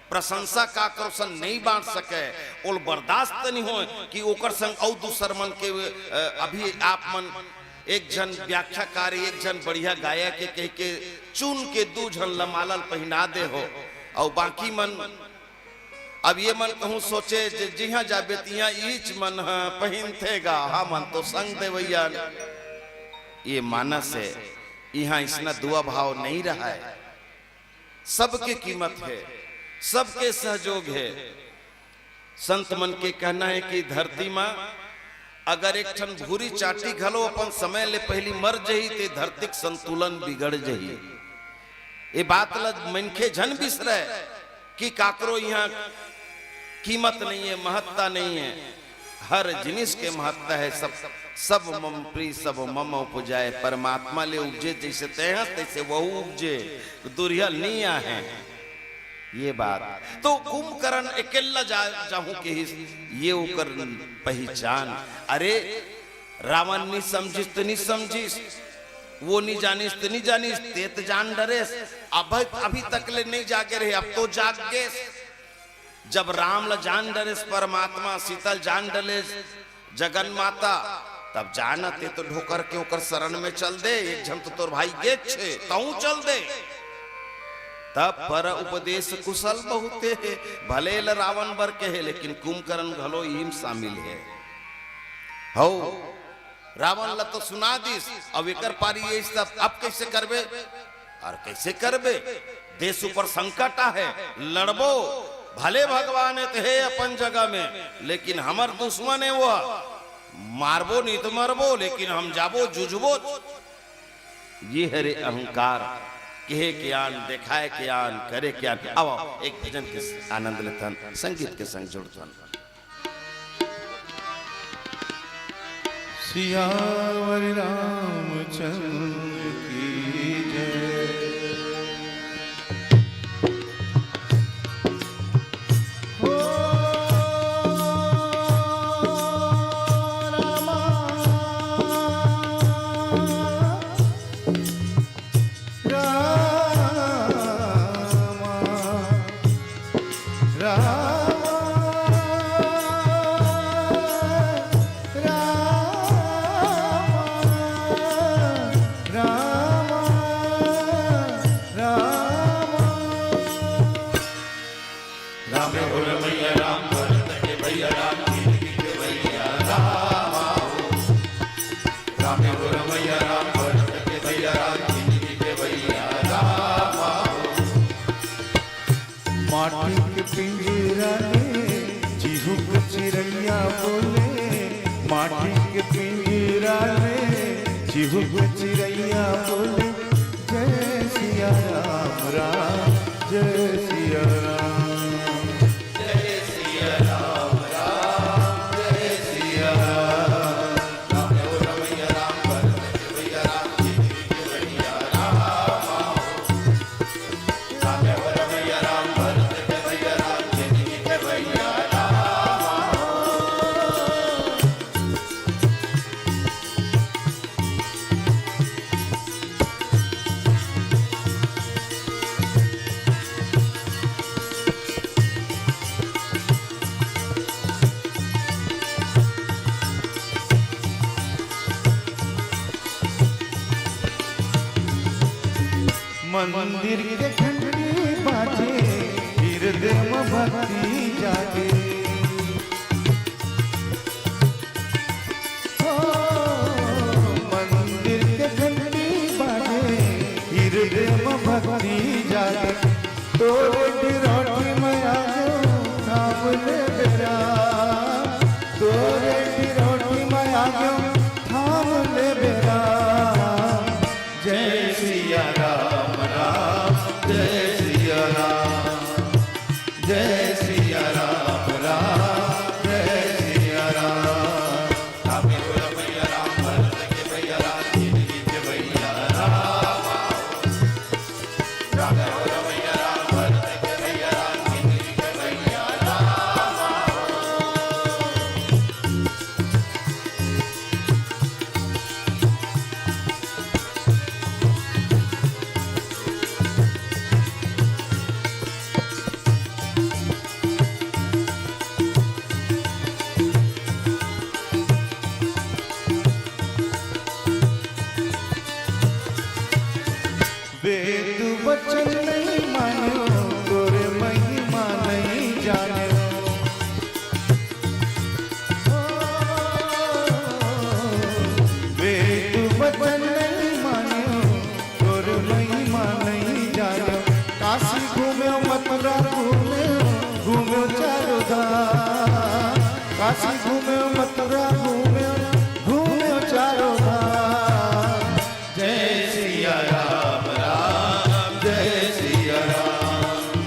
प्रशंसा काक्रोशन नहीं बांट सके और बर्दाश्त नहीं हो कि ओकर संग और दूसर मन के अभी आप मन एक जन व्याख्याकारी एक जन बढ़िया गायक के कह के चुन के दू जन लमालल पहना दे हो और बाकी मन अब ये मन कहूँ सोचे जी हाँ जाबे तिया ईच मन पहन थेगा हाँ मन तो संग दे भैया ये मानस है यहाँ इसना दुआ भाव नहीं रहा है सबके कीमत है सबके सहयोग है संत मन के कहना है कि धरती माँ अगर एक ठन भूरी चाटी घलो अपन समय ले पहली मर जही ते धरती संतुलन बिगड़ जही ये बात लग मनखे झन बिसरे कि काकरो यहाँ कीमत नहीं है महत्ता नहीं है हर जिनिस के महत्ता है सब मम प्री सब मम उपजाए परमात्मा ले उपजे जैसे तैहा तैसे वह उपजे दुर्या नहीं है ये बात तो कुंभकर्ण अकेला जाहू के ये ओकर पहचान अरे रावण नहीं समझिस तो नहीं समझिस वो नहीं जानिस तो नहीं जानिस तेत जान डरेस अभी तक ले नहीं जागे रहे अब तो जाग गए जब राम ला जान डरेस परमात्मा सीतल जान डरेस जगन माता तब जानते तो ढोकर के ओकर शरण में चल दे एक जन तो तोर भाई गे छे तऊ चल दे तब पर उपदेश कुशल बहुते है, भले ल रावण बर कहे लेकिन कुंभकर्ण घलो इम शामिल है। हो रावण ल तो सुना दिस, अब एकर पारी ये सब अब कैसे करबे और कैसे करबे, देश ऊपर संकट है, लड़बो भले भगवान है अपन जगह में, लेकिन हमर दुश्मन है वो, मारबो नहीं तो मरबो लेकिन हम जाबो जुझबो। ये हरे अहंकार, कहे ज्ञान, देखाए ज्ञान, करे ज्ञान। आओ एक भजन के आनंद लेतन, संगीत के संग जुड़तन। सियावर रामचंद्र की जय। माटी के पिंजरा में चिहुक चिड़ैया बोले, माटी के पिंजरा में चिहुक चिड़ैया बोले, जय सिया राम राम जय सिया राम, जय सिया राम राम जय सिया राम। राम हो रमैया राम भरत के भैया राम, जिंदगी के भैया राम आओ। राम हो रमैया राम भरत के भैया राम, जिंदगी के भैया राम आओ। मंदिर के घंटी बाजे, हृदय में भक्ति जागे। ओ मंदिर के घंटी बाजे, हृदय में भक्ति जागे। तोरे रोटी में आजो थाम ले बेरा, तोरे रोटी में आजो थाम ले बेरा। जय सिया राम राम जय सिया राम, जय सिया राम राम जय सिया राम। राम हो रमैया राम भरत के भैया राम, जिंदगी के भैया राम आओ। राम हो रमैया राम भरत के भैया राम, जिंदगी के भैया राम आओ। वेद वचन नहीं मानो, तोरे महिमा नहीं जाने। वेद वचन नहीं मानो, तोरे महिमा नहीं जाने। काशी घूमे मथुरा घूमे, घूमे चारों धाम। काशी घूमे मथुरा घूमे, घूमे चारों धाम। जय सिया राम राम जय सिया राम,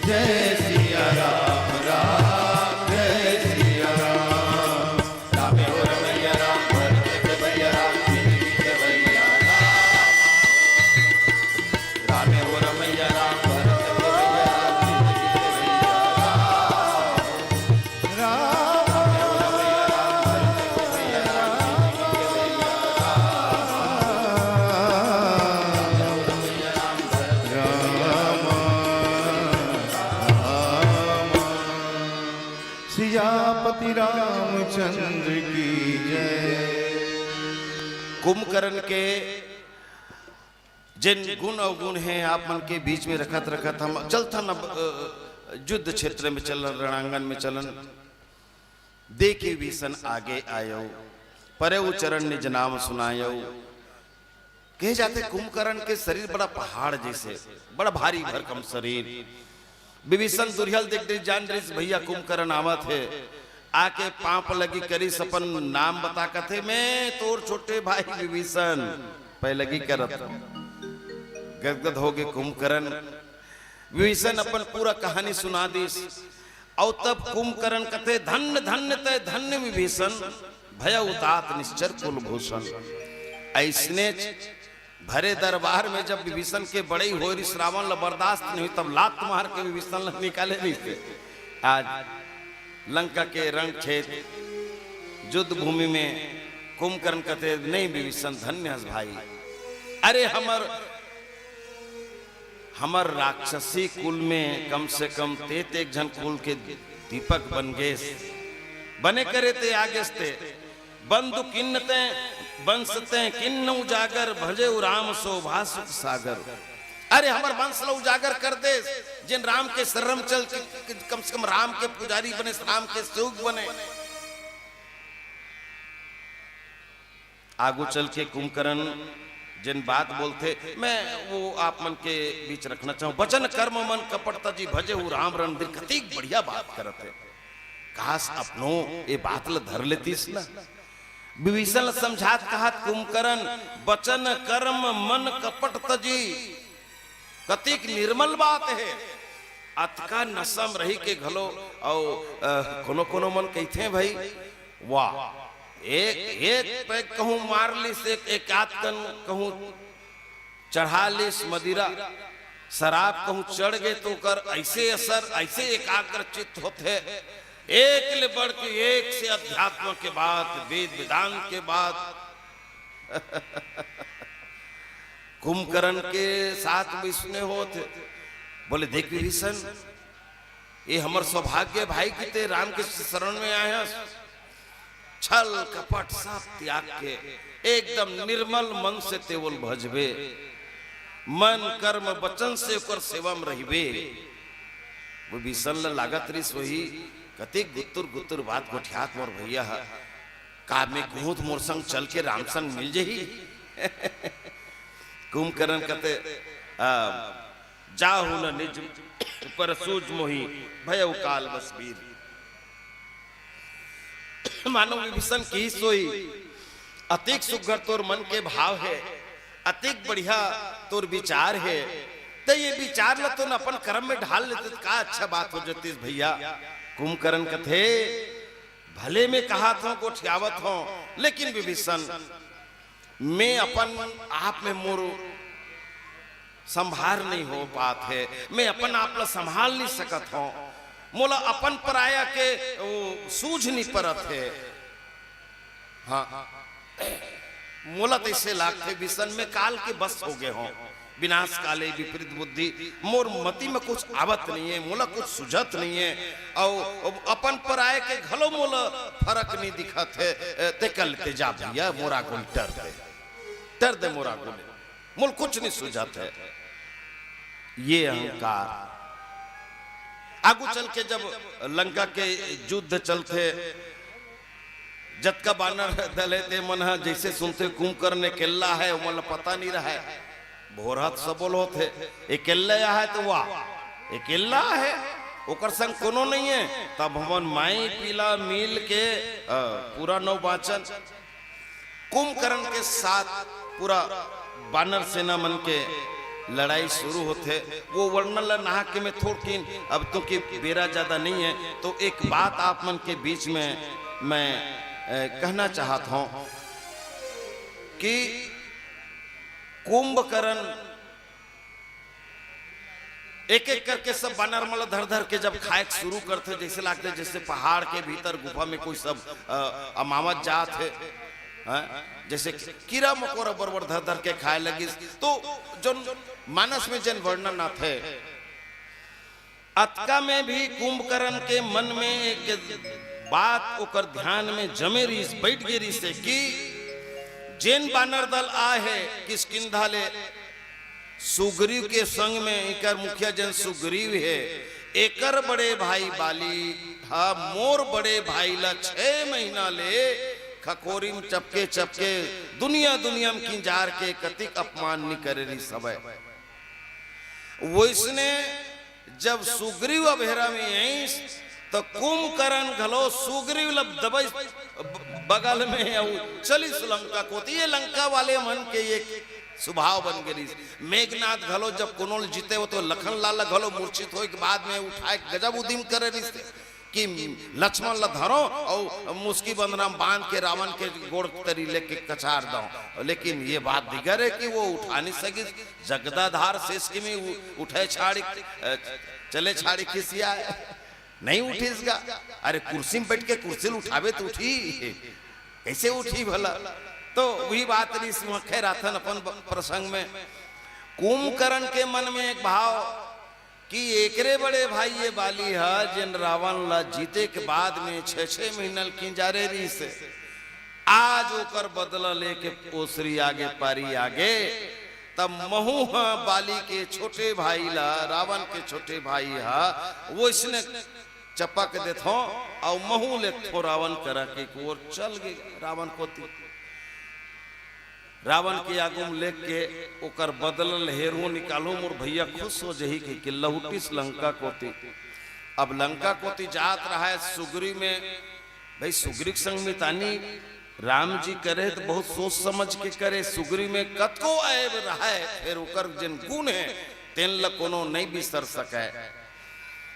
जय सिया राम राम जय सिया राम। राम हो रमैया राम भरत के भैया राम, जिंदगी के भैया राम आओ। राम हो रमैया राम भरत के भैया राम, जिंदगी के भैया राम आओ। राम हो रमैया राम भरत के भैया राम, जिंदगी के भैया सियापति रामचंद्र की जय। कुंभकर्ण के जिन गुण अवगुण हैं आप मन के बीच में रखत रखत हम चलता न युद्ध क्षेत्र में चलन, रणांगन में चलन। देखे विभीषण आगे आयो, परे चरण निज नाम सुनायो। कहे जाते कुंभकर्ण के शरीर बड़ा पहाड़ जैसे, बड़ा भारी भरकम शरीर। विभीषण दुर्यल देख देख जान रही भैया कुंभकर्ण आवत है, आके पांप लगी करी सपन नाम बता कथे मैं तोर छोटे भाई विभीषण पहले लगी करत। गदगद हो गए कुंभकर्ण। विभीषण अपन पूरा कहानी सुना दीस। और तब कुंभकर्ण कथे धन्य धन्य तय धन्य विभीषण, भय उतात निश्चर कुलभूषण। ऐसने भरे दरबार में जब विभीषण के बड़े ही हो श्रावण ल बर्दाश्त नहीं हुई, तब लात मार के विभीषण ल निकाले नहीं थे। आज लंका के रण क्षेत्र युद्ध भूमि में कुंभकर्ण कहते नहीं विभीषण धन्य हस भाई। अरे हमर राक्षसी कुल में कम से कम तेत एक जन कुल के दीपक बन गए बने करे ते आगे बंधु किन्नते बंसते किन्न उजागर भजे राम शोभा सुख सागर। अरे हमार वंश ला उजागर कर दे, जिन राम के शरण चल कम से कम राम के पुजारी बने, राम के सेवक बने। आगू चल के कुंभकर्ण जिन बात बोलते मैं वो आप मन के बीच रखना चाहूं। वचन कर्म मन कपटता जी भजे हूँ राम रणधीर। कति बढ़िया बात करते, काश अपनो ये बात ल धर लेतीस ना। विभीषण समझात कहत कुंभकर्ण वचन कर्म मन कपट तजी। कतिक निर्मल बात है, अतका नसम रही के घलो। और कोनो कोनो मन कहते भाई वाह एक पैक कहूं मार लिस, एक आध कन कहूं चढ़ा लिस मदिरा शराब कहूं चढ़ गए तो कर ऐसे असर ऐसे एकाग्र चित्त होते। एक ले बढ़ के एक से अध्यात्म के बाद वेद वेदांत के बाद। कुंभकर्ण के साथ विष्णु होते बोले देख विभीषण ये हमर सौभाग्य भाई की ते राम के शरण में आए हैं। छल कपट सब त्याग के एकदम निर्मल मन से तेवल भजबे, मन कर्म वचन से ओकर सेवा में रहिबे। विभीषण लागत रही सोही कते गुत्तुर गुत्तुर बात गोठियात मोर भैया का में कहूं मोर संग चल के राम संग मिल जही। कुंभकर्ण कहते जाहु न निज पर सूझ मोही भय काल बस वीर। मानो विभीषण की सोई अतिक सुघर तोर मन के भाव है, अतिक बढ़िया तोर विचार है। तो ये विचार ला तो न अपन कर्म में ढाल लेते का अच्छा बात हो जाती भैया। कुंभकर्ण कथे भले में कहा था गोठियावत हो, लेकिन विभीषण मैं अपन आप में मोर संभार नहीं हो पात है, मैं अपन आप ला संभाल नहीं सकत हूं। मोला अपन पराया के वो सूझ नहीं परत है। हाँ मोला तो इसे लागते विषण में काल के बस हो गए हों। विनाश काले विपरीत बुद्धि मोर मति में कुछ आवत नहीं है, मोला कुछ सुझत नहीं है। और अपन पराये के घलो मोला फर्क नहीं दिखत है। ते कल ते जा भैया मोरा गुल टर दे मोरा गुल मोल कुछ नहीं सुझत है। ये अहंकार आगू चल के जब लंका के युद्ध चलते जतका बानर दले ते मन जैसे सुनते कुंभकर्ण ने किल्ला है मन पता नहीं रहा है। भोरहत सबोल होते एक किल्ला है तो वाह एक किल्ला है ओकर संग कोनो नहीं है। तब हमन माई पीला मिल के पूरा नौवाचन कुंभकर्ण के साथ पूरा बानर सेना मन के लड़ाई शुरू होते। वो वर्णन नहा के में थोड़किन अब तो कि बेरा ज्यादा नहीं है। तो एक बात आप मन के बीच में मैं कहना चाहता हूं कि कुंभकर्ण एक एक करके सब बानर मल धर धर के जब खाए शुरू करते जैसे लगते जैसे पहाड़ के भीतर गुफा में कोई सब अमावत जात है। जैसे कीड़ा मकोड़ा बरबर धर धर के खाए लगी। तो जो मानस में जन वर्णन ना थे अतका में भी कुंभकर्ण के मन में एक बात ओकर ध्यान में जमे रही बैठ गई से कि जेन बानर दल आ है किसकिंधा ले सुग्रीव के संग में एकर मुखिया जन सुग्रीव है, एकर बड़े भाई बाली हा मोर बड़े भाई ला 6 महीना ले खकोरी में चपके चपके दुनिया दुनिया में किंजार के कतिक अपमान नहीं करे रही सब। वैसने जब सुग्रीव अभेरा में आई तो कुंभकर्ण घलो सुग्रीव लब दबई बगल में चलिस लंका को। ये लंका वाले मन के ये स्वभाव बन गई। मेघनाथ घलो जब कुनोल जीते हो तो लखन लाल घलो मूर्छित हो के बाद में उठाए गजब उदिम करे रिश्ते कि लक्ष्मण ला धरो और मुस्की बंधना बांध के रावण के गोड़ तरी लेके कचार दो। लेकिन ये बात दिगर है कि वो उठा नहीं सकी। जगदाधार शेष की में उठे छाड़ी चले छाड़ी खिसिया नहीं उठी इसका। अरे कुर्सी में बैठ के कुर्सी उठावे तो उठी, कैसे उठी भला। तो वही बात नहीं खैर आथन अपन प्रसंग में कुंभकर्ण के मन में एक भाव कि एकरे बड़े भाई ये बाली है जिन रावण ला जीते के बाद में 6 महीना किंजारे रही से आज ओकर बदला लेके ओसरी आगे पारी आगे। तब महू बाली के छोटे भाई ला रावण के छोटे भाई है वो इसने चपक देथो और महू ले थो रावण करा के और चल गए रावण को। रावण के आगू में लेख के ओकर बदलल हेरो निकालो मोर भैया खुश हो जही कि लहुटिस लंका कोती। अब लंका कोती जात रहा है सुग्रीव में। भाई सुग्रीव संग में तानी राम जी करे तो बहुत सोच समझ के करे। सुग्रीव में कतको ऐब रहा है फिर ओकर जिन गुण है तेन ल कोनो नहीं बिसर सके।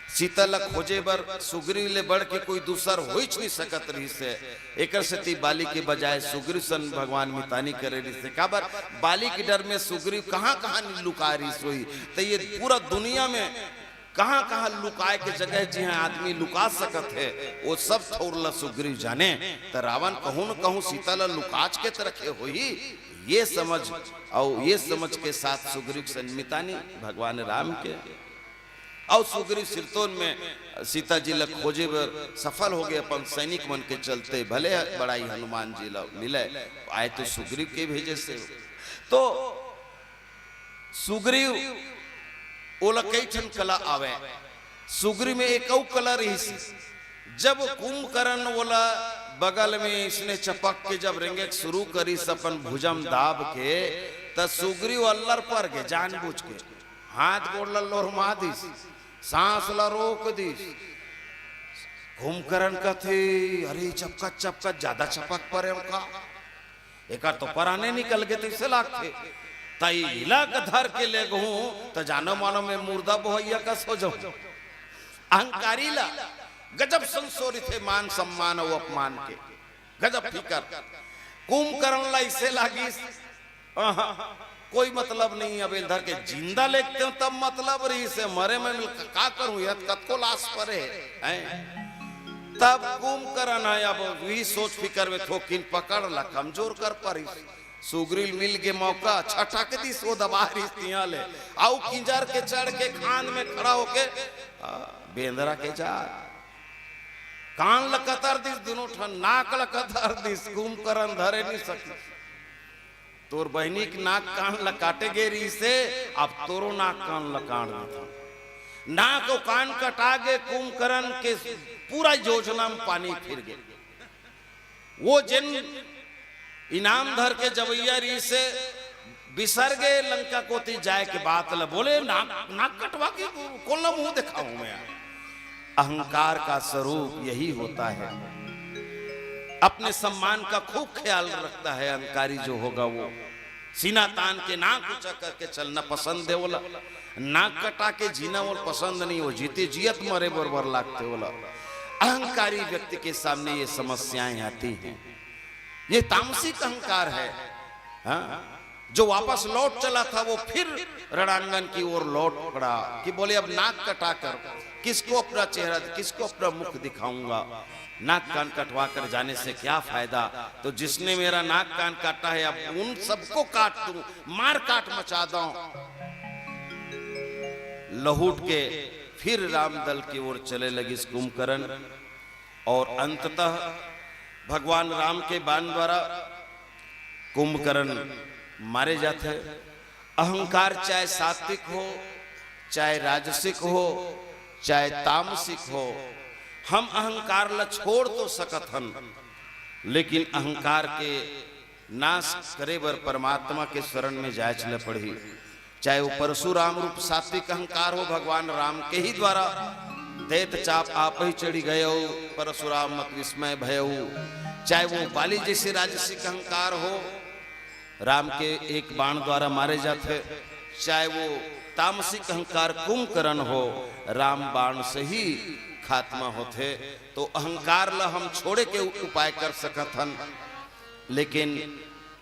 सीता ला खोजे बर सुग्रीव ले बढ़ के कोई दूसर हो ही नहीं सकत रही से। एकर से बाली के बजाय सुग्रीव सन भगवान मितानी करे रही से। काबर बाली के डर में सुग्रीव कहाँ कहाँ लुका रही सोई। तो ये पूरा दुनिया में कहाँ कहाँ लुकाए के जगह जहाँ आदमी लुका सकत है वो सब थोड़ला सुग्रीव जाने। तो रावण कहूँ न कहूँ सीता ला लुकाच के रखे हो ही ये समझ और ये समझ के साथ सुग्रीव सन मितानी भगवान राम के और सुग्रीव सिरतोन में सीता जी ला खोजे बर सफल हो गए अपन सैनिक मन के चलते। भले बड़ाई हनुमान जी ला मिले आए तो सुग्रीव के भेजे से। तो सुग्रीव ओला कई ठन कला आवे। सुग्रीव में एक कला रही सी। जब कुंभकर्ण ओला बगल में इसने चपक के जब रेंगे शुरू करी अपन भुजम दाब के त सुग्रीव अल्लर पर के जानबूझ के हाथ गोड़ लोरमा दिस सांस ला रोक दिस। कुंभकर्ण कथे अरे चपकत चपकत ज्यादा चपक पर का एक तो पराने निकल गए तो इसे लागते तई इलाक धर के ले गहूं तो जानो मानो में मुर्दा बोहैया का सो जाऊं। अहंकारी ला गजब संशोधित है मान सम्मान और अपमान के गजब फिकर। कुंभकर्ण ला इसे लागी कोई मतलब नहीं। अब इधर के जिंदा लेते हो तब मतलब रही से मरे में का करूं यह कतको लाश परे हैं। तब कुंभकर्ण आया वही सोच फिकर में थोकिन पकड़ ला कमजोर कर परी। सुग्रीव मिल के मौका छटक दी सो दबा रही ले आउ किंजर के चढ़ के खान में खड़ा होके बेंदरा के जा कान लकतर दिस दोनों ठन नाक लकतर दिस। कुंभकर्ण धरे नहीं सकी। तोर बहनी की नाक कान ला काटे गे रही से अब तोरो नाक कान ला काट देता। नाक को कान कटा गे कुंभकर्ण के पूरा योजना में पानी फिर गए। वो जिन इनाम धर के जवैया रही से बिसर गए लंका कोती जाए के बात ला बोले नाक कटवा के कौन ला मुंह दिखाऊं मैं। अहंकार का स्वरूप यही होता है। अपने सम्मान का खूब ख्याल रखता है अहंकारी जो होगा वो। सीना तान के नाक ऊंचा करके चलना पसंद है बोला। नाक कटा के जीना वो पसंद नहीं। वो जीते जियत मरे बरबर लागते बोला। अहंकारी व्यक्ति के सामने ये समस्याएं आती हैं। ये तामसिक अहंकार है। हाँ? जो वापस लौट चला था वो फिर रणांगन की ओर लौट पड़ा कि बोले अब नाक कटा कर किसको अपना चेहरा किसको अपना मुख दिखाऊंगा। नाक कान कटवा कर जाने से क्या फायदा। तो जिसने मेरा नाक कान काटा है अब उन सबको काट दूं मार काट मचा दूं। लहूट के फिर रामदल की ओर चले लगी कुंभकर्ण और अंततः भगवान राम के बाण द्वारा कुंभकर्ण मारे जाते हैं। अहंकार चाहे सात्विक हो, चाहे राजसिक हो, चाहे तामसिक हो, हम अहंकार ला छोड़ तो सकत हन, लेकिन अहंकार के नाश करे बर परमात्मा के शरण में जाए चले पड़ी। चाहे वो परशुराम रूप सात्विक अहंकार हो, भगवान राम के ही द्वारा दैत चाप आप ही चढ़ी गए हो, परशुराम मत विस्मय भय हो। चाहे वो बाली जैसे राजसिक अहंकार हो, राम के एक बाण द्वारा मारे जाते। चाहे वो तामसिक अहंकार कुंभकर्ण हो, राम बाण से ही खात्मा होते। तो अहंकार ला हम छोड़े के उपाय कर सकत हन, लेकिन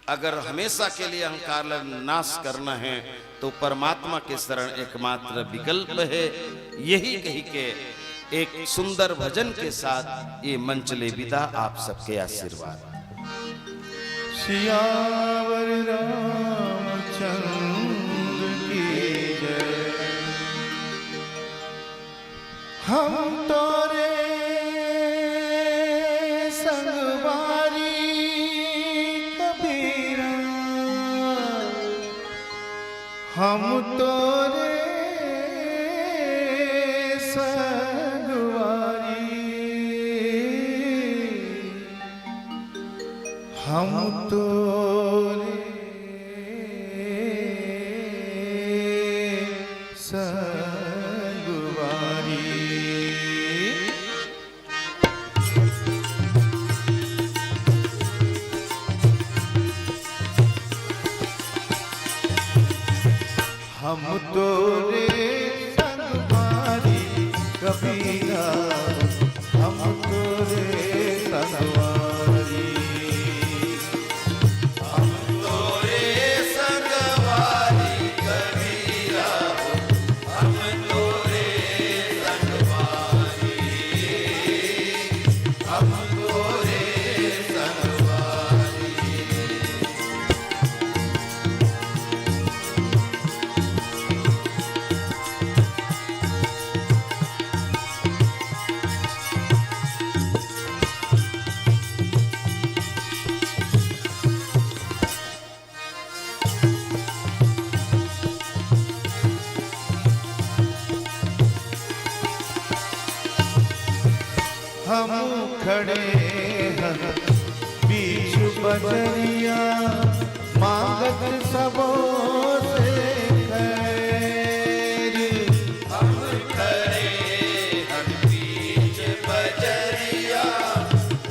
अगर हमेशा के लिए अहंकार ला नाश करना है तो परमात्मा के शरण एकमात्र विकल्प है। यही कही के एक सुंदर भजन के साथ ये मंच ले विदा। आप सबके आशीर्वाद। सियावर रामचंद्र की जय। हम तोरे संगवारी कबीरा, हम तोरे संगवारी, हम तोरे संगवारी। हम तोरे संगवारी कबीरा, हम तोरे संगवारी। हम खड़े हैं बीच बजरिया, मांगत सबो से खैर। हम खड़े हैं बीच बजरिया,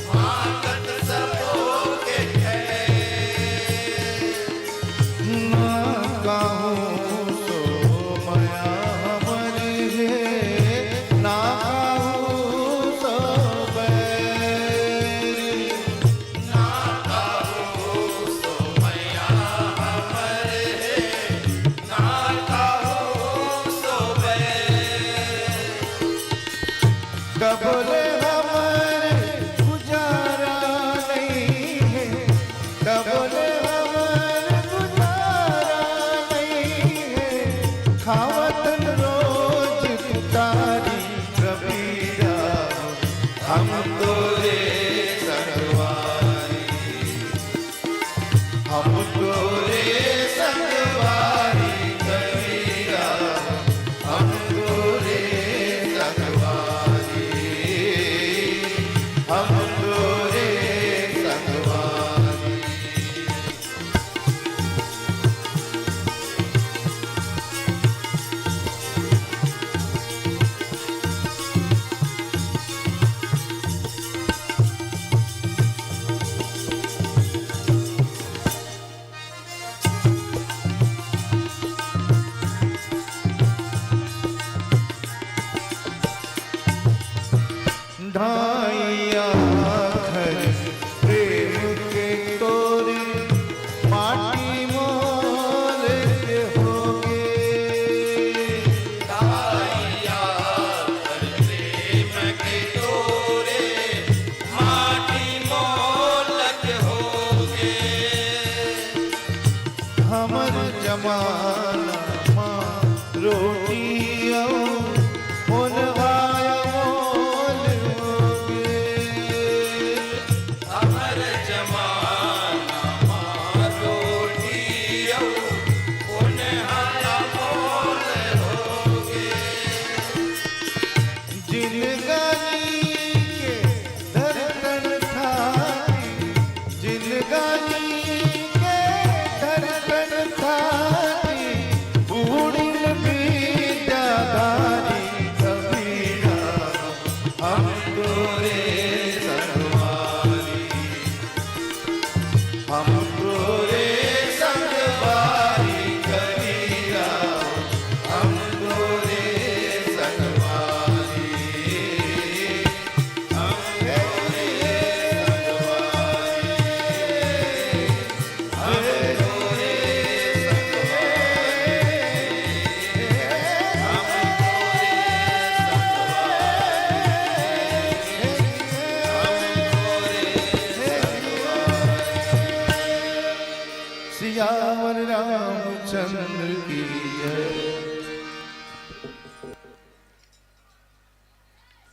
मांगत सबो के खैर। ना कहूँ सो माया हमरी है, ना बोले हमारे गुजारा नहीं है, बोले हमारे गुजारा नहीं है। खावतन रोज पुतारी कबीरा, हम तोरे संगवारी, हम तोरे संगवारी कबीरा, हम तोरे संगवारी, हम तोरे संगवारी। ढाइया घर प्रेम के तोरे, माटी मोल के होगे। ढाइया घर प्रेम के तोरे, माटी मोल के होगे। हमर जमाना माँ रोटी जमाना मारो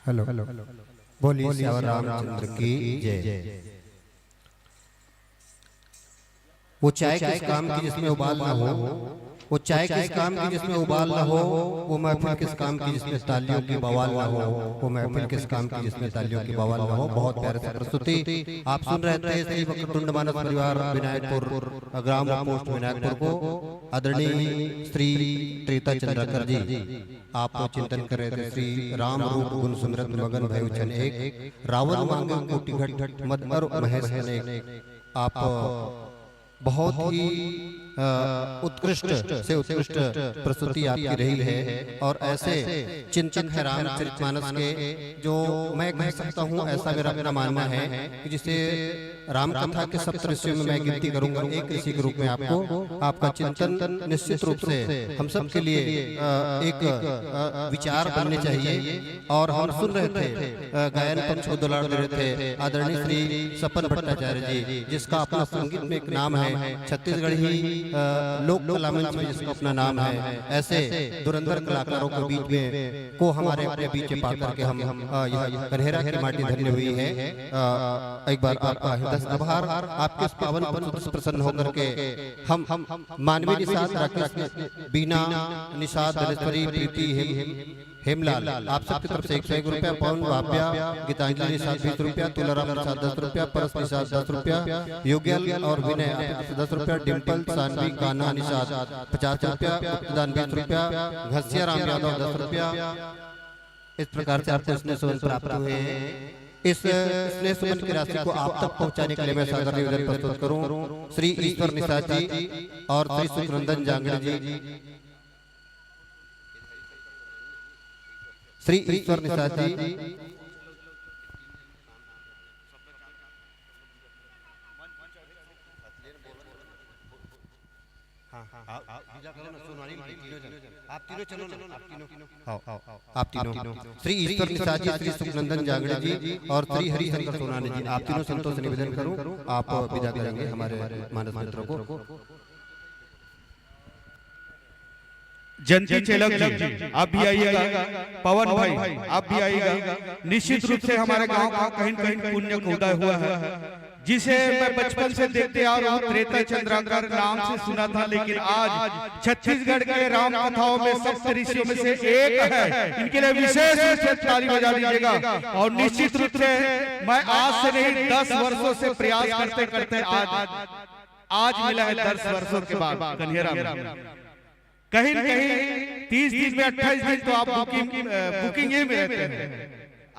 हेलो बोलिए श्यावर रामचंद्र की जय। वो चाय किस काम की जिसमें उबाल ना हो, वो चाय किस काम की जिसमें उबाल ना हो, वो महफिल किस काम की जिसमें तालियों की बवाल ना हो, वो महफिल किस काम की जिसमें तालियों की बवाल ना हो। बहुत प्यारे से प्रस्तुति आप सुन रहे थे श्री वक्रतुंड मानस परिवार विनायकपुर ग्राम पोस्ट विनायकपुर को आदरणीय श्री त्रिता चंद्रकर जी आप चिंतन कर रहे थे। श्री राम रूप गुण सुमरत मगन भय उछन एक, रावण मांगे कोटि घट मद और महेश अनेक। आप बहुत ही उत्कृष्ट से उत्कृष्ट प्रस्तुति आपकी रही है और ऐसे चिंतक है रामचरितमानस के जो मैं कह सकता हूँ, ऐसा मेरा अपना मानना है कि जिसे राम कथा के सप्त ऋषियों में मैं गिनती करूंगा, एक ऋषि के रूप में आपको आपका चिंतन निश्चित रूप से हम सब के लिए एक विचार बनने चाहिए। और हम सुन रहे थे गायन पक्ष को दुलार दे रहे थे आदरणीय श्री सपन भट्टाचार्य जी, जिसका अपना संगीत में एक नाम है, छत्तीसगढ़ी लोक कला मंच में जिसका अपना नाम है। ऐसे धुरंधर कलाकारों के बीच में को हमारे अपने बीच पा करके हम यह कन्हेरा की माटी धन्य हुई है। एक बार आपका हृदय आभार, आपके इस पावन पद से प्रसन्न होकर के हम मानवीय निषाद राकेश बीना निषाद धनेश्वरी प्रीति हेमलाल आप सबकी तरफ से 101 रुपया, पवन वाप्या गीतांजलि निषाद 20 रुपया, तुलाराम निषाद 10 रुपया, परस निषाद 10 रुपया, योग्याल और विनय 10 रुपया, डिम्पल सानवी कान्हा निषाद 50 रुपया, दान 20 रुपया, घसिया राम यादव 10 रुपया। इस प्रकार से आपको स्नेह सुमन प्राप्त हुए हैं। इस स्नेह सुमन की राशि को आप तक पहुंचाने के लिए मैं सादर निवेदन प्रस्तुत करूं श्री ईश्वर निषाद जी और श्री सुखनंदन जांगड़े जी। श्री ईश्वर निषाद जी आप तीनों श्री ईश्वर निषाद जी, श्री सुखनंदन जांगड़े जी और श्री हरिशंकर सोनानी जी, आप तीनों संतों से निवेदन करूं आप विदा करेंगे हमारे मानस मित्रों को। जयंती चेलक जी आप भी आइएगा, पवन भाई आप भी आइएगा। निश्चित रूप से हमारे गांव का कहीं न कहीं पुण्य का उदय हुआ है, जिसे मैं बचपन से देखते आ रहा हूँ। त्रेता चंद्रकर नाम से सुना था, लेकिन आज छत्तीसगढ़ के राम कथाओं में सप्त ऋषियों में से एक है। इनके लिए विशेष रूप से ताली बजा दीजिएगा। और निश्चित रूप से मैं आज से नहीं 10 वर्षों से प्रयास करते करते आज मिला है 10 वर्षों के बाद कन्हेरा में। कहीं न कहीं 30 दिन में 28 दिन तो आप बुकिंग में रहते हैं।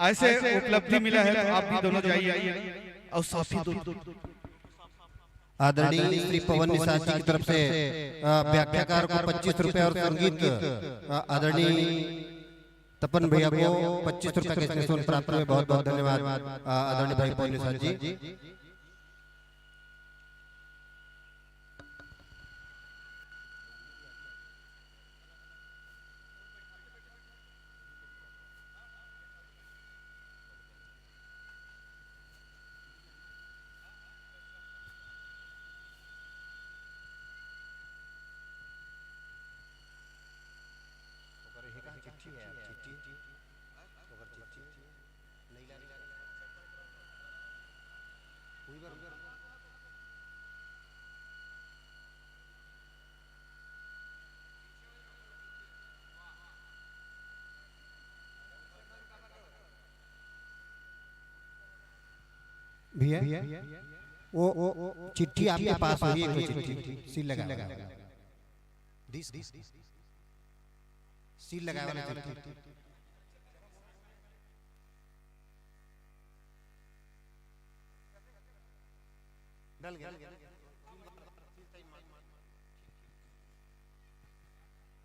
ऐसे उपलब्धि मिला है, तो आप भी दोनों जाइए और साथी आदरणीय श्री पवन निषाद जी की तरफ से व्याख्याकार को 25 रुपए और संगीत आदरणीय तपन भैया को 25 रुपए के स्नेह प्राप्त हुए। बहुत बहुत धन्यवाद आदरणीय भाई पवन निषाद जी। भैया वो चिट्ठी आपके पास हुई है, चिट्ठी सील लगा सील लगा वाला चिट्ठी डल गया।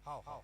हाँ हाँ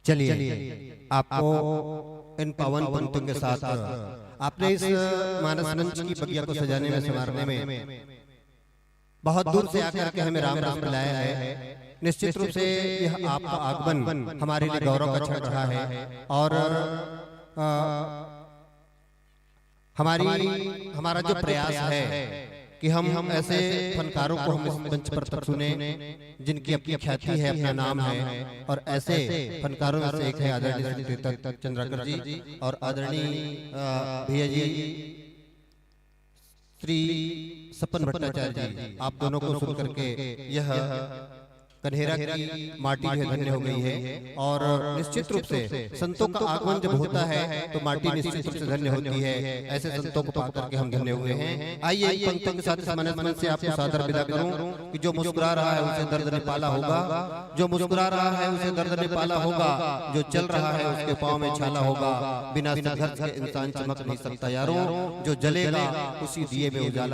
चलिए आपको इन पावन पंक्तियों के साथ आपने इस मानस मंच की बगिया को सजाने में संवारने में बहुत दूर से आकर के हमें राम राम बुलाया है। निश्चित रूप से यह आपका आगमन हमारे लिए गौरव का क्षण रहा है और हमारा जो प्रयास है कि हम ऐसे फनकारों को हम इस मंच पर तक सुने जिनकी अपनी ख्याति है, अपना नाम है, और ऐसे फनकारों में से एक है आदरणीय श्री तीर्थक चंद्राकर जी और आदरणीय भैया जी श्री सपन भट्टाचार्य जी। आप दोनों को सुन करके यह कन्हेरा की माटी भी धन्य हो गई है और निश्चित रूप से संतों का आगमन जब होता है तो माटी निश्चित रूप से धन्य होती है। ऐसे संतों को पाकर के हम धन्य हुए हैं। आइए एक पंक्तियों के साथ इस मनन से आपको सादर विदा करूं कि जो मुस्कुरा रहा है उसे दर्द निपाला होगा, जो मुस्कुरा रहा है उसे दर्द निपाला होगा, जो चल रहा है उसके पाँव में छाला होगा, बिना संघर्ष के इंसान चमक नहीं सकता यारों, जो जलेगा उसी दिए में उजाला